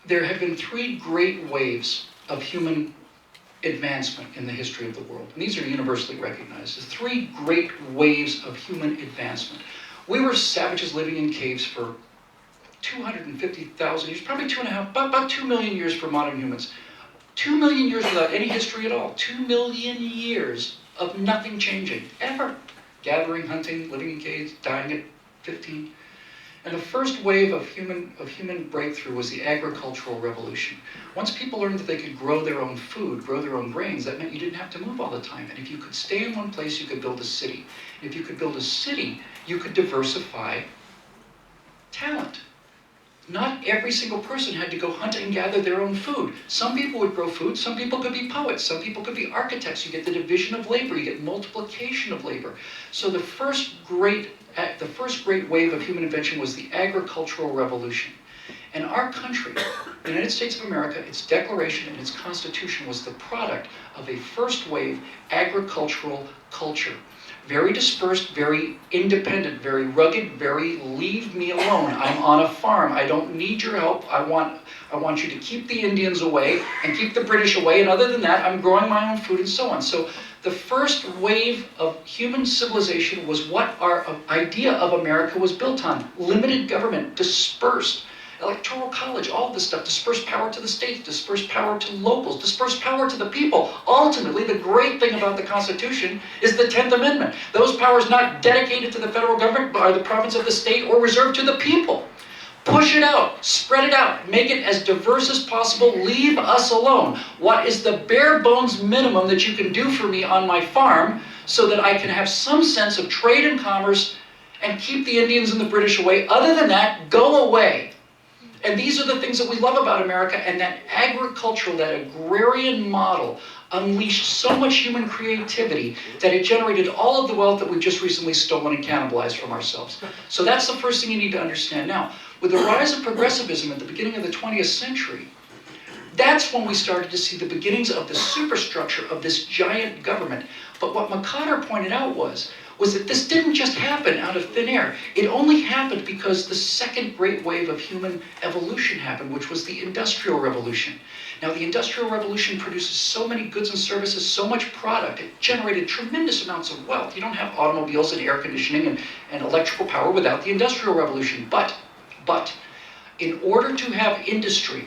S1: There have been 3 great waves of human advancement in the history of the world. And these are universally recognized as 3 great waves of human advancement. We were savages living in caves for 250,000 years, probably 2.5, about 2 million years for modern humans. 2 million years without any history at all. 2 million years of nothing changing, ever. Gathering, hunting, living in caves, dying at 15. And the first wave of human breakthrough was the agricultural revolution. Once people learned that they could grow their own food, grow their own grains, that meant you didn't have to move all the time. And if you could stay in one place, you could build a city. And if you could build a city, you could diversify talent. Not every single person had to go hunt and gather their own food. Some people would grow food, some people could be poets, some people could be architects. You get the division of labor, you get multiplication of labor. So the first great wave of human invention was the agricultural revolution. And our country, the United States of America, its declaration and its constitution was the product of a first wave agricultural culture. Very dispersed, very independent, very rugged, very leave me alone. I'm on a farm. I don't need your help. I want you to keep the Indians away and keep the British away. And other than that, I'm growing my own food and so on. So the first wave of human civilization was what our idea of America was built on. Limited government, dispersed. Electoral college, all of this stuff, disperse power to the states, disperse power to locals, disperse power to the people. Ultimately, the great thing about the Constitution is the 10th Amendment. Those powers not dedicated to the federal government by the province of the state or reserved to the people. Push it out, spread it out, make it as diverse as possible, leave us alone. What is the bare bones minimum that you can do for me on my farm so that I can have some sense of trade and commerce and keep the Indians and the British away? Other than that, go away. And these are the things that we love about America, and that agricultural, that agrarian model unleashed so much human creativity that it generated all of the wealth that we've just recently stolen and cannibalized from ourselves. So that's the first thing you need to understand. Now, with the rise of progressivism at the beginning of the 20th century, that's when we started to see the beginnings of the superstructure of this giant government. But what McCotter pointed out was that this didn't just happen out of thin air. It only happened because the second great wave of human evolution happened, which was the Industrial Revolution. Now, the Industrial Revolution produces so many goods and services, so much product, it generated tremendous amounts of wealth. You don't have automobiles and air conditioning and electrical power without the Industrial Revolution. But, in order to have industry,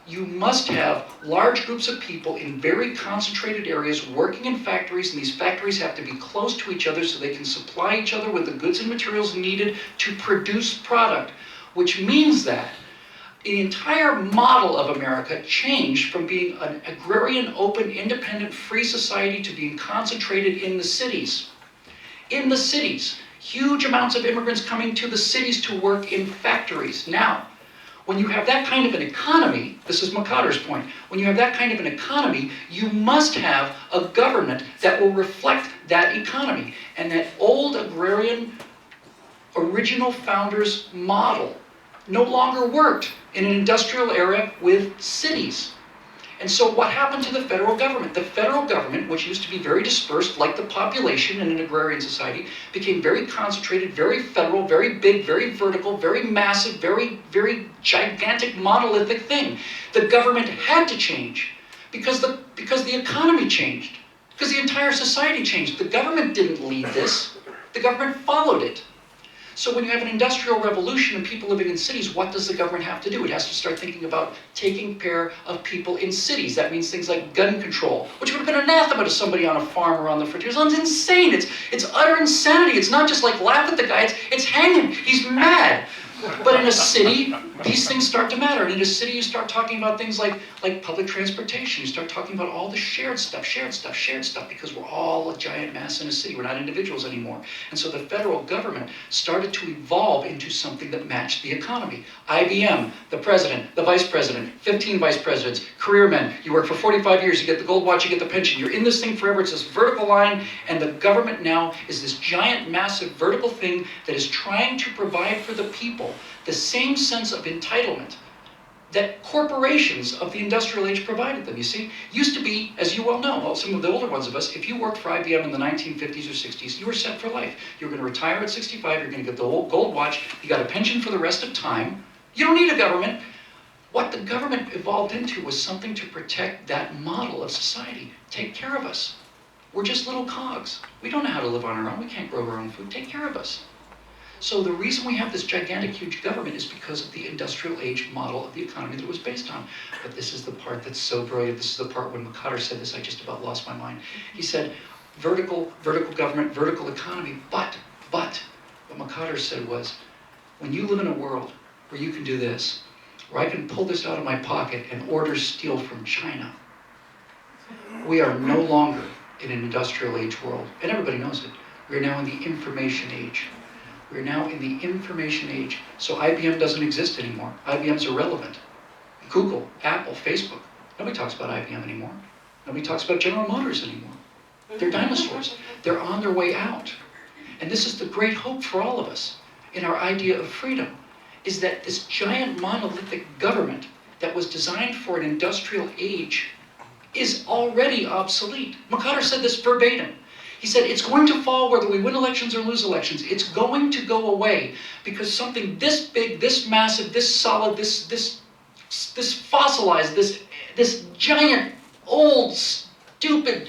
S1: you must have large groups of people in very concentrated areas working in factories, and these factories have to be close to each other so they can supply each other with the goods and materials needed to produce product, which means that the entire model of America changed from being an agrarian, open, independent, free society to being concentrated in the cities. In the cities, huge amounts of immigrants coming to the cities to work in factories. Now, when you have that kind of an economy, this is McCotter's point, when you have that kind of an economy, you must have a government that will reflect that economy. And that old agrarian, original founders model no longer worked in an industrial era with cities. And so what happened to the federal government? The federal government, which used to be very dispersed, like the population in an agrarian society, became very concentrated, very federal, very big, very vertical, very massive, very, very gigantic, monolithic thing. The government had to change because the economy changed, because the entire society changed. The government didn't lead this, the government followed it. So when you have an industrial revolution and people living in cities, what does the government have to do? It has to start thinking about taking care of people in cities. That means things like gun control, which would have been anathema to somebody on a farm or on the frontier. It's insane. It's utter insanity. It's not just like laugh at the guy, it's hang him. He's mad. But in a city, these things start to matter. And in a city, you start talking about things like public transportation. You start talking about all the shared stuff, because we're all a giant mass in a city. We're not individuals anymore. And so the federal government started to evolve into something that matched the economy. IBM, the president, the vice president, 15 vice presidents, career men. You work for 45 years, you get the gold watch, you get the pension. You're in this thing forever. It's this vertical line. And the government now is this giant, massive, vertical thing that is trying to provide for the people the same sense of entitlement that corporations of the industrial age provided them. You see, used to be, as you well know, well, some of the older ones of us, if you worked for IBM in the 1950s or 60s, you were set for life. You were going to retire at 65, you're going to get the old gold watch, you got a pension for the rest of time. You don't need a government. What the government evolved into was something to protect that model of society. Take care of us. We're just little cogs. We don't know how to live on our own. We can't grow our own food. Take care of us. So the reason we have this gigantic, huge government is because of the industrial age model of the economy that it was based on. But this is the part that's so brilliant. This is the part when McCotter said this, I just about lost my mind. He said, vertical government, vertical economy, but what McCotter said was, When you live in a world where you can do this, where I can pull this out of my pocket and order steel from China, we are no longer in an industrial age world, and everybody knows it. We are now in the information age. We're now in the information age. So IBM doesn't exist anymore. IBM's irrelevant. Google, Apple, Facebook. Nobody talks about IBM anymore. Nobody talks about General Motors anymore. They're dinosaurs. They're on their way out. And this is the great hope for all of us in our idea of freedom, is that this giant monolithic government that was designed for an industrial age is already obsolete. McCarter said this verbatim. He said, it's going to fall whether we win elections or lose elections. It's going to go away because something this big, this massive, this solid, this fossilized, this giant, old, stupid,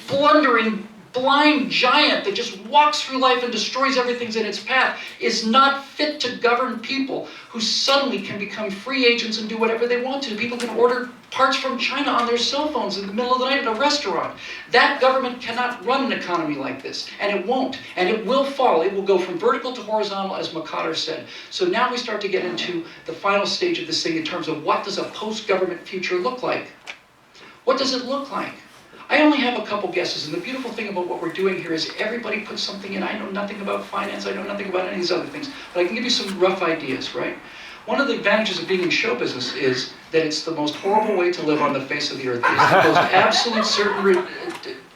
S1: blundering, blind giant that just walks through life and destroys everything in its path is not fit to govern people who suddenly can become free agents and do whatever they want to. People can order parts from China on their cell phones in the middle of the night at a restaurant. That government cannot run an economy like this, and it won't, and it will fall. It will go from vertical to horizontal, as McCarter said. So now we start to get into the final stage of this thing in terms of what does a post-government future look like? What does it look like? I only have a couple guesses, and the beautiful thing about what we're doing here is everybody puts something in. I know nothing about finance, I know nothing about any of these other things, but I can give you some rough ideas, right? One of the advantages of being in show business is that it's the most horrible way to live on the face of the earth. It's the most absolute certain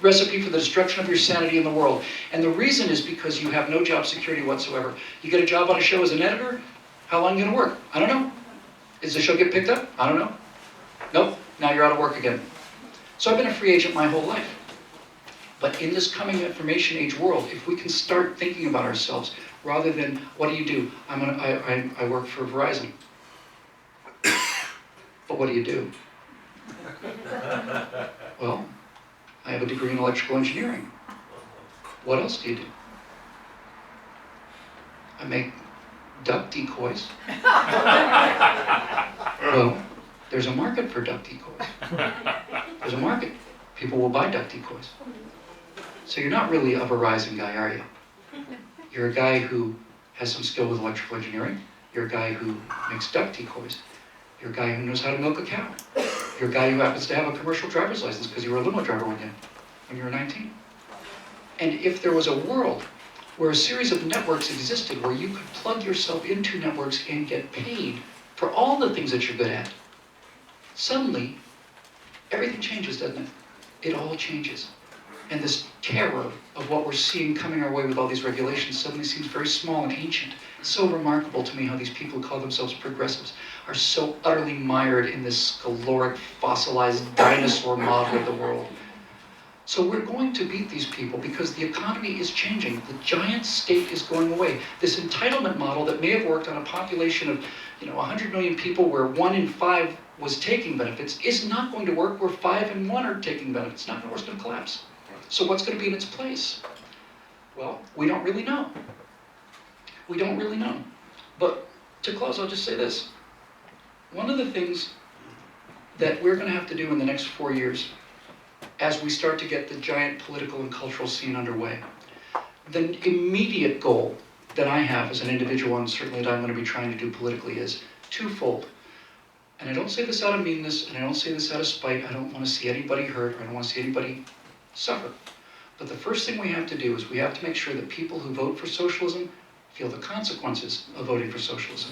S1: recipe for the destruction of your sanity in the world. And the reason is because you have no job security whatsoever. You get a job on a show as an editor, how long are you going to work? I don't know. Does the show get picked up? I don't know. Nope, now you're out of work again. So I've been a free agent my whole life. But in this coming information age world, if we can start thinking about ourselves, rather than, what do? I work for Verizon. But what do you do? Well, I have a degree in electrical engineering. What else do you do? I make duck decoys. Well, there's a market for duck decoys. There's a market. People will buy duck decoys. So you're not really a Verizon guy, are you? You're a guy who has some skill with electrical engineering. You're a guy who makes duck decoys. You're a guy who knows how to milk a cow. You're a guy who happens to have a commercial driver's license because you were a limo driver when you were 19. And if there was a world where a series of networks existed where you could plug yourself into networks and get paid for all the things that you're good at, suddenly everything changes, doesn't it? It all changes. And this terror of what we're seeing coming our way with all these regulations suddenly seems very small and ancient. It's so remarkable to me how these people who call themselves progressives are so utterly mired in this scaloric, fossilized dinosaur model of the world. So we're going to beat these people because the economy is changing. The giant state is going away. This entitlement model that may have worked on a population of 100 million people where 1 in 5 was taking benefits is not going to work where 5 in 1 are taking benefits. It's not going to work, it's going to collapse. So what's going to be in its place? Well, we don't really know. We don't really know. But to close, I'll just say this. One of the things that we're going to have to do in the next 4 years as we start to get the giant political and cultural scene underway, the immediate goal that I have as an individual, and certainly that I'm going to be trying to do politically, is twofold. And I don't say this out of meanness, and I don't say this out of spite. I don't want to see anybody hurt, or I don't want to see anybody suffer. But the first thing we have to do is we have to make sure that people who vote for socialism feel the consequences of voting for socialism.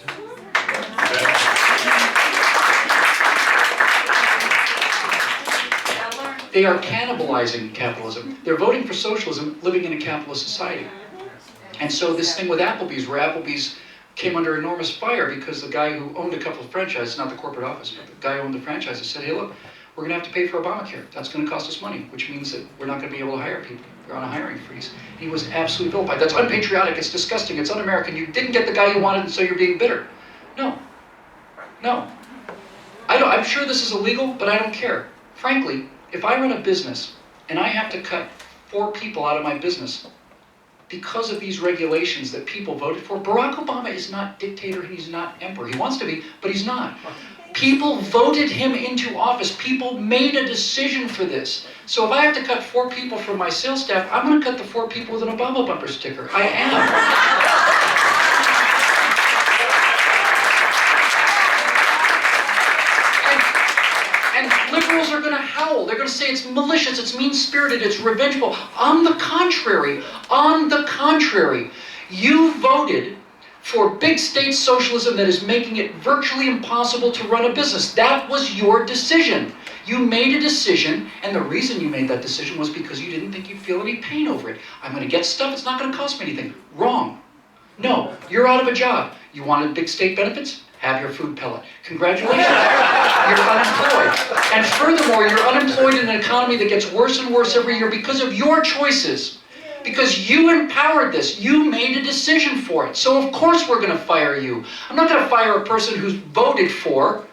S1: They are cannibalizing capitalism. They're voting for socialism, living in a capitalist society. And so this thing with Applebee's, where Applebee's came under enormous fire because the guy who owned a couple of franchises, not the corporate office, but the guy who owned the franchises said, hey look, we're gonna have to pay for Obamacare. That's gonna cost us money, which means that we're not gonna be able to hire people. We're on a hiring freeze. He was absolutely vilified. That's unpatriotic, it's disgusting, it's un-American. You didn't get the guy you wanted and so you're being bitter. No, no. I'm sure this is illegal, but I don't care. Frankly, if I run a business and I have to cut 4 people out of my business because of these regulations that people voted for, Barack Obama is not dictator, he's not emperor. He wants to be, but he's not. People voted him into office. People made a decision for this. So if I have to cut 4 people from my sales staff, I'm going to cut the 4 people with an Obama bumper sticker. I am. Liberals are going to howl. They're going to say it's malicious, it's mean-spirited, it's revengeful. On the contrary, you voted for big state socialism that is making it virtually impossible to run a business. That was your decision. You made a decision, and the reason you made that decision was because you didn't think you'd feel any pain over it. I'm going to get stuff, it's not going to cost me anything. Wrong. No, you're out of a job. You wanted big state benefits? Have your food pellet. Congratulations. You're unemployed. And furthermore, you're unemployed in an economy that gets worse and worse every year because of your choices. Because you empowered this. You made a decision for it. So of course we're going to fire you. I'm not going to fire a person who's voted for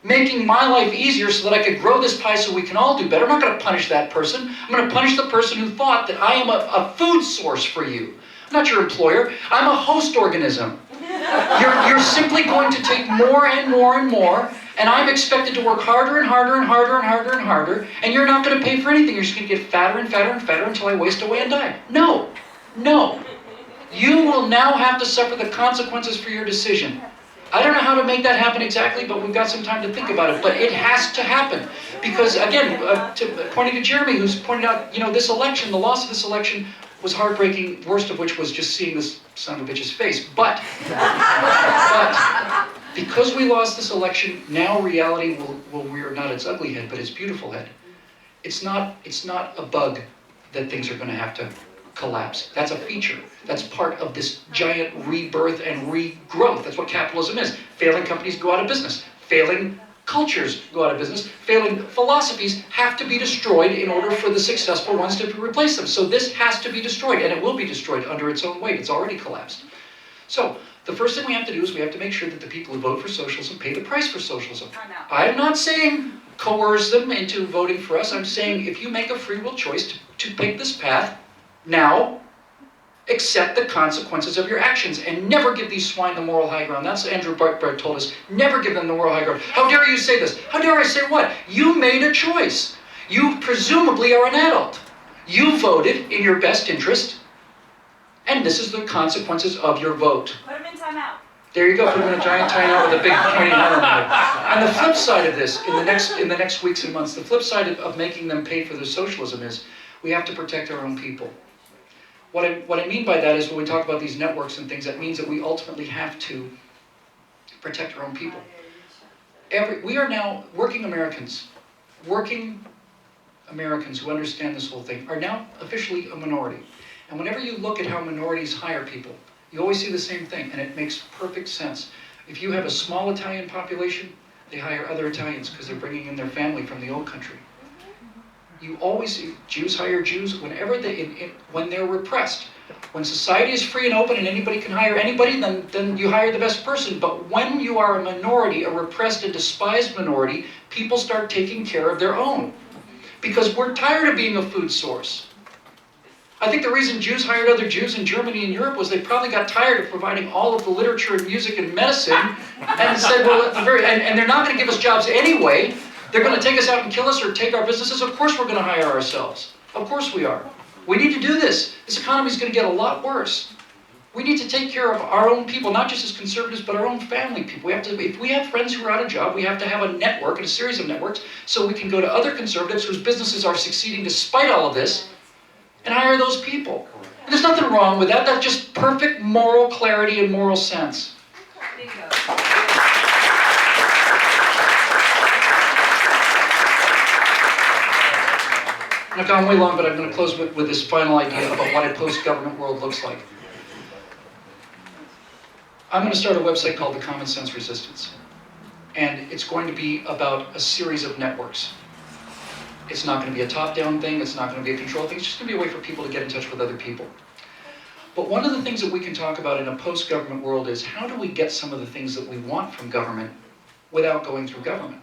S1: making my life easier so that I could grow this pie so we can all do better. I'm not going to punish that person. I'm going to punish the person who thought that I am a food source for you. I'm not your employer. I'm a host organism. You're simply going to take more and more and more, and I'm expected to work harder and harder and harder and harder and harder, and you're not going to pay for anything. You're just going to get fatter and fatter and fatter until I waste away and die. No. No. You will now have to suffer the consequences for your decision. I don't know how to make that happen exactly, but we've got some time to think about it. But it has to happen. Because, again, pointing to Jeremy, who's pointed out, this election, the loss of this election was heartbreaking, worst of which was just seeing this son of a bitch's face. But because we lost this election, now reality will rear not its ugly head, but its beautiful head. It's not a bug that things are going to have to collapse. That's a feature. That's part of this giant rebirth and regrowth. That's what capitalism is. Failing companies go out of business. Failing cultures go out of business. Failing philosophies have to be destroyed in order for the successful ones to replace them. So this has to be destroyed, and it will be destroyed under its own weight. It's already collapsed. So the first thing we have to do is we have to make sure that the people who vote for socialism pay the price for socialism. I'm not saying coerce them into voting for us. I'm saying if you make a free will choice to pick this path, now accept the consequences of your actions and never give these swine the moral high ground. That's Andrew Breitbart told us. Never give them the moral high ground. How dare you say this? How dare I say what? You made a choice. You presumably are an adult. You voted in your best interest, and this is the consequences of your vote.
S2: Put them in timeout.
S1: There you go. Put them in a giant timeout with a big pointy hammer on it. And the flip side of this, in the next weeks and months, the flip side of making them pay for their socialism is we have to protect our own people. What I mean by that is when we talk about these networks and things, that means that we ultimately have to protect our own people. We are now working Americans who understand this whole thing, are now officially a minority. And whenever you look at how minorities hire people, you always see the same thing, and it makes perfect sense. If you have a small Italian population, they hire other Italians because they're bringing in their family from the old country. You always see Jews hire Jews whenever when they're repressed. When society is free and open and anybody can hire anybody, then you hire the best person. But when you are a minority, a repressed and despised minority, people start taking care of their own. Because we're tired of being a food source. I think the reason Jews hired other Jews in Germany and Europe was they probably got tired of providing all of the literature and music and medicine and said, well, and they're not going to give us jobs anyway. They're going to take us out and kill us or take our businesses. Of course we're going to hire ourselves. Of course we are. We need to do this. This economy is going to get a lot worse. We need to take care of our own people, not just as conservatives, but our own family people. If we have friends who are out of job, we have to have a network and a series of networks so we can go to other conservatives whose businesses are succeeding despite all of this and hire those people. And there's nothing wrong with that. That's just perfect moral clarity and moral sense.
S2: Bingo.
S1: I've gone way long, but I'm going to close with this final idea about what a post-government world looks like. I'm going to start a website called The Common Sense Resistance. And it's going to be about a series of networks. It's not going to be a top-down thing. It's not going to be a control thing. It's just going to be a way for people to get in touch with other people. But one of the things that we can talk about in a post-government world is how do we get some of the things that we want from government without going through government?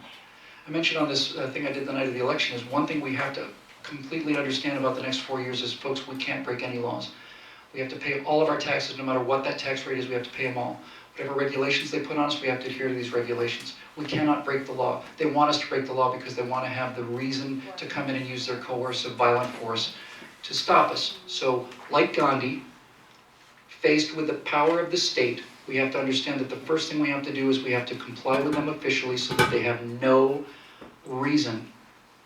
S1: I mentioned on this thing I did the night of the election is one thing we have to completely understand about the next 4 years is, folks, we can't break any laws. We have to pay all of our taxes, no matter what that tax rate is, we have to pay them all. Whatever regulations they put on us, we have to adhere to these regulations. We cannot break the law. They want us to break the law because they want to have the reason to come in and use their coercive, violent force to stop us. So, like Gandhi, faced with the power of the state, we have to understand that the first thing we have to do is we have to comply with them officially so that they have no reason,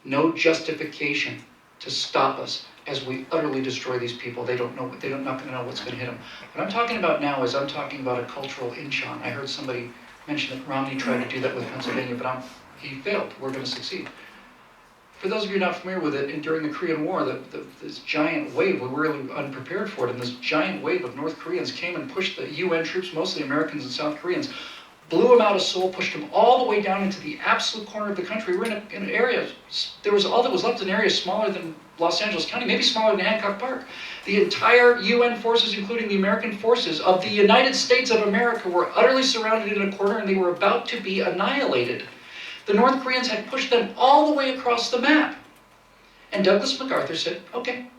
S1: no justification to stop us as we utterly destroy these people. They're not going to know what's going to hit them. What I'm talking about now is I'm talking about a cultural incheon. I heard somebody mention that Romney tried to do that with Pennsylvania, but he failed. We're going to succeed. For those of you not familiar with it, and during the Korean War, this giant wave, we were really unprepared for it, and this giant wave of North Koreans came and pushed the UN troops, mostly Americans and South Koreans, blew them out of Seoul, pushed them all the way down into the absolute corner of the country. We're in an area, all that was left an area smaller than Los Angeles County, maybe smaller than Hancock Park. The entire UN forces, including the American forces of the United States of America, were utterly surrounded in a corner, and they were about to be annihilated. The North Koreans had pushed them all the way across the map. And Douglas MacArthur said, okay.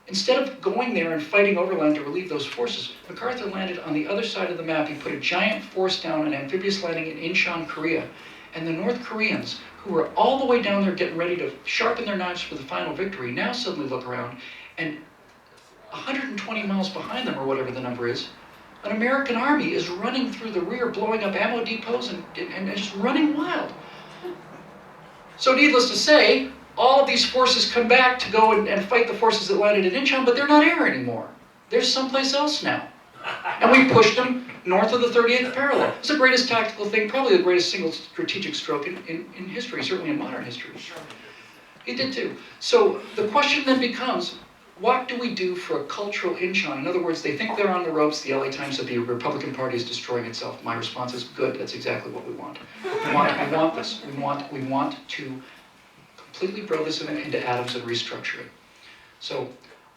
S1: Instead of going there and fighting overland to relieve those forces, MacArthur landed on the other side of the map. He put a giant force down, an amphibious landing in Incheon, Korea. And the North Koreans, who were all the way down there getting ready to sharpen their knives for the final victory, now suddenly look around, and 120 miles behind them, or whatever the number is, an American army is running through the rear, blowing up ammo depots and just running wild. So needless to say, all of these forces come back to go and fight the forces that landed in Incheon, but they're not here anymore. They're someplace else now. And we pushed them north of the 38th parallel. It's the greatest tactical thing, probably the greatest single strategic stroke in history, certainly in modern history. He did too. So the question then becomes, what do we do for a cultural incheon? In other words, they think they're on the ropes. The LA Times said the Republican Party is destroying itself. My response is, good, that's exactly what we want. We want this. We want to completely blow this into atoms and restructure it. So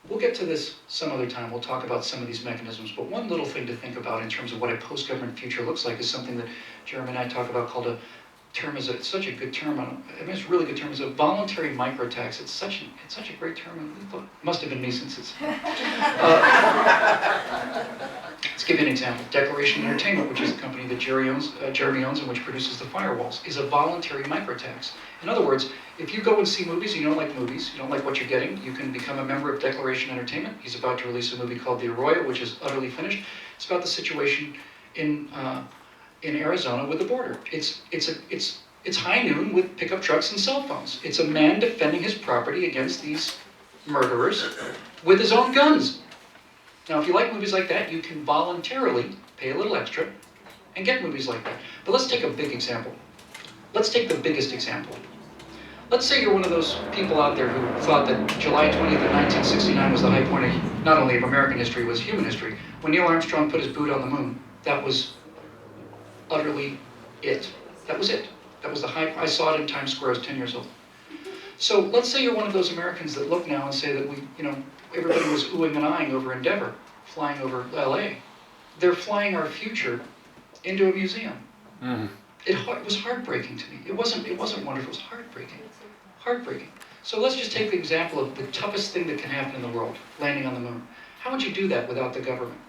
S1: we'll get to this some other time. We'll talk about some of these mechanisms. But one little thing to think about in terms of what a post-government future looks like is something that Jeremy and I talk about called it's such a good term. I mean, it's a really good term. It's a voluntary microtax. It's such a great term. It must have been me since it's. Let's give you an example. Declaration Entertainment, which is a company that Jeremy owns and which produces the firewalls, is a voluntary microtax. In other words, if you go and see movies, you don't like movies, you don't like what you're getting, you can become a member of Declaration Entertainment. He's about to release a movie called The Arroyo, which is utterly finished. It's about the situation in Arizona with the border. It's high noon with pickup trucks and cell phones. It's a man defending his property against these murderers with his own guns. Now, if you like movies like that, you can voluntarily pay a little extra and get movies like that. But let's take a big example. Let's take the biggest example. Let's say you're one of those people out there who thought that July 20th of 1969 was the high point of not only of American history, was human history. When Neil Armstrong put his boot on the moon, that was utterly it. That was it. That was the high. I saw it in Times Square. I was 10 years old. So let's say you're one of those Americans that look now and say that everybody was oohing and eyeing over Endeavour, flying over LA. They're flying our future into a museum. Mm. It was heartbreaking to me. It wasn't wonderful. It was heartbreaking. Heartbreaking. So let's just take the example of the toughest thing that can happen in the world, landing on the moon. How would you do that without the government?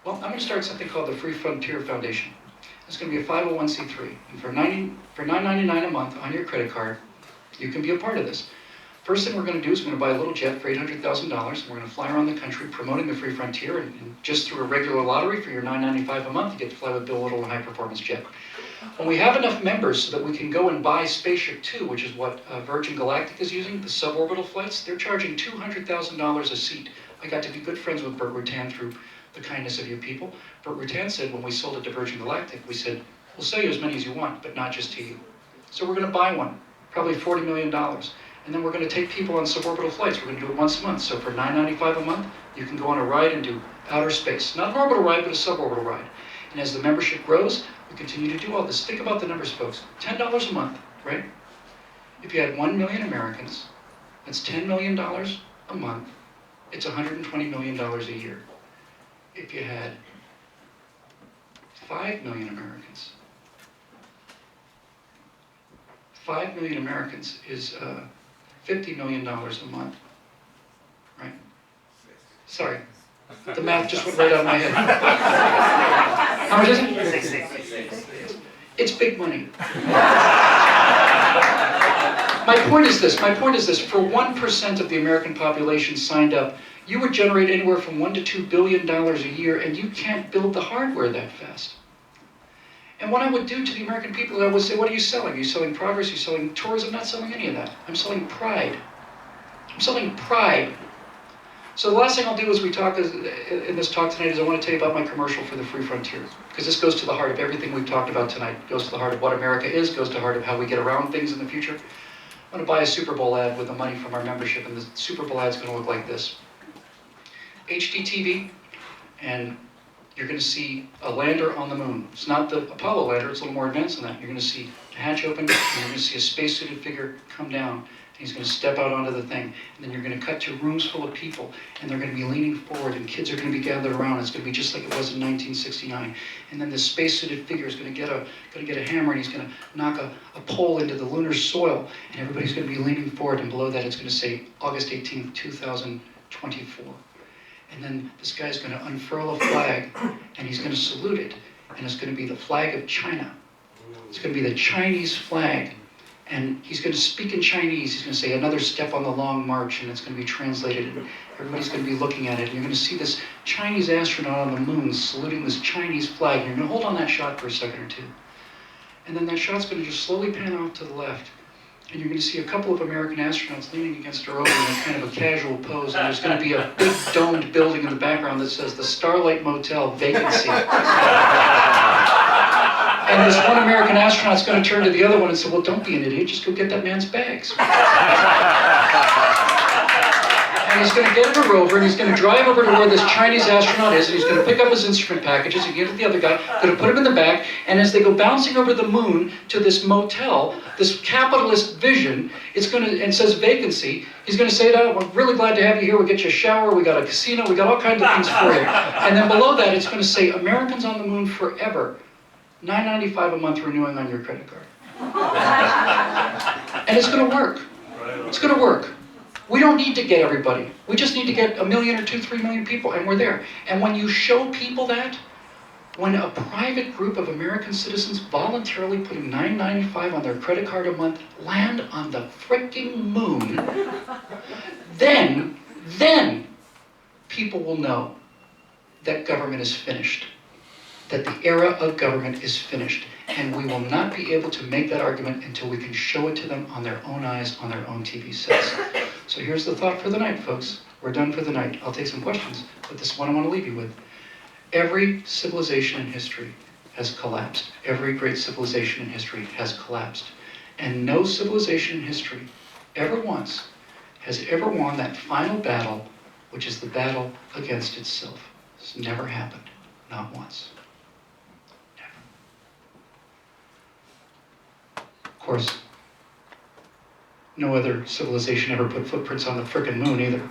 S1: Well, I'm going to start something called the Free Frontier Foundation. It's going to be a 501c3. And for $9.99 a month on your credit card, you can be a part of this. First thing we're going to do is we're going to buy a little jet for $800,000, and we're going to fly around the country promoting the Free Frontier, and just through a regular lottery for your $9.95 a month, you get to fly with Bill Whittle in a high-performance jet. When we have enough members so that we can go and buy Spaceship Two, which is what Virgin Galactic is using, the suborbital flights, they're charging $200,000 a seat. I got to be good friends with Burt Rutan through the kindness of you people. Burt Rutan said when we sold it to Virgin Galactic, we said, we'll sell you as many as you want, but not just to you. So we're going to buy one, probably $40 million. And then we're going to take people on suborbital flights. We're going to do it once a month. So for $9.95 a month, you can go on a ride and do outer space. Not an orbital ride, but a suborbital ride. And as the membership grows, we continue to do all this. Think about the numbers, folks. $10 a month, right? If you had 1 million Americans, that's $10 million a month. It's $120 million a year. If you had 5 million Americans, 5 million Americans is $50 million a month, right? Sorry, the math just went right out of my head. How much is it? It's big money. My point is this, for 1% of the American population signed up, you would generate anywhere from $1 to $2 billion a year, and you can't build the hardware that fast. And what I would do to the American people, I would say, what are you selling? Are you selling progress? Are you selling tourism? I'm not selling any of that. I'm selling pride. I'm selling pride. So the last thing I'll do as we talk in this talk tonight is I want to tell you about my commercial for the Free Frontier. Because this goes to the heart of everything we've talked about tonight. It goes to the heart of what America is, goes to the heart of how we get around things in the future. I'm going to buy a Super Bowl ad with the money from our membership, and the Super Bowl ad is going to look like this. HD TV, and you're going to see a lander on the moon. It's not the Apollo lander, it's a little more advanced than that. You're going to see a hatch open, and you're going to see a spacesuited figure come down. And he's going to step out onto the thing, and then you're going to cut to rooms full of people, and they're going to be leaning forward, and kids are going to be gathered around. It's going to be just like it was in 1969. And then this spacesuited figure is going to get a hammer, and he's going to knock a pole into the lunar soil, and everybody's going to be leaning forward, and below that it's going to say August 18th, 2024. And then this guy's going to unfurl a flag, and he's going to salute it, and it's going to be the flag of China. It's going to be the Chinese flag. And he's going to speak in Chinese. He's going to say, another step on the long march, and it's going to be translated. And everybody's going to be looking at it. And you're going to see this Chinese astronaut on the moon saluting this Chinese flag. And you're going to hold on that shot for a second or two. And then that shot's going to just slowly pan off to the left. And you're going to see a couple of American astronauts leaning against a rover in a kind of a casual pose. And there's going to be a big domed building in the background that says the Starlight Motel vacancy. And this one American astronaut's going to turn to the other one and say, well, don't be an idiot, just go get that man's bags. And he's going to get in a rover, and he's going to drive over to where this Chinese astronaut is, and he's going to pick up his instrument packages and give it to the other guy, going to put him in the back, and as they go bouncing over the moon to this motel, this capitalist vision, it's going to, and says vacancy, he's going to say, we're really glad to have you here, we'll get you a shower, we got a casino, we got all kinds of things for you. And then below that, it's going to say, Americans on the moon forever. $9.95 a month renewing on your credit card. And it's going to work. It's going to work. We don't need to get everybody. We just need to get 1 million or 2, 3 million people, and we're there. And when you show people that, when a private group of American citizens voluntarily putting $9.95 on their credit card a month land on the fricking moon, then people will know that government is finished. That the era of government is finished. And we will not be able to make that argument until we can show it to them on their own eyes, on their own TV sets. So here's the thought for the night, folks. We're done for the night. I'll take some questions, but this is what I want to leave you with. Every civilization in history has collapsed. Every great civilization in history has collapsed. And no civilization in history ever once has ever won that final battle, which is the battle against itself. It's never happened. Not once. Of course, no other civilization ever put footprints on the frickin' moon either.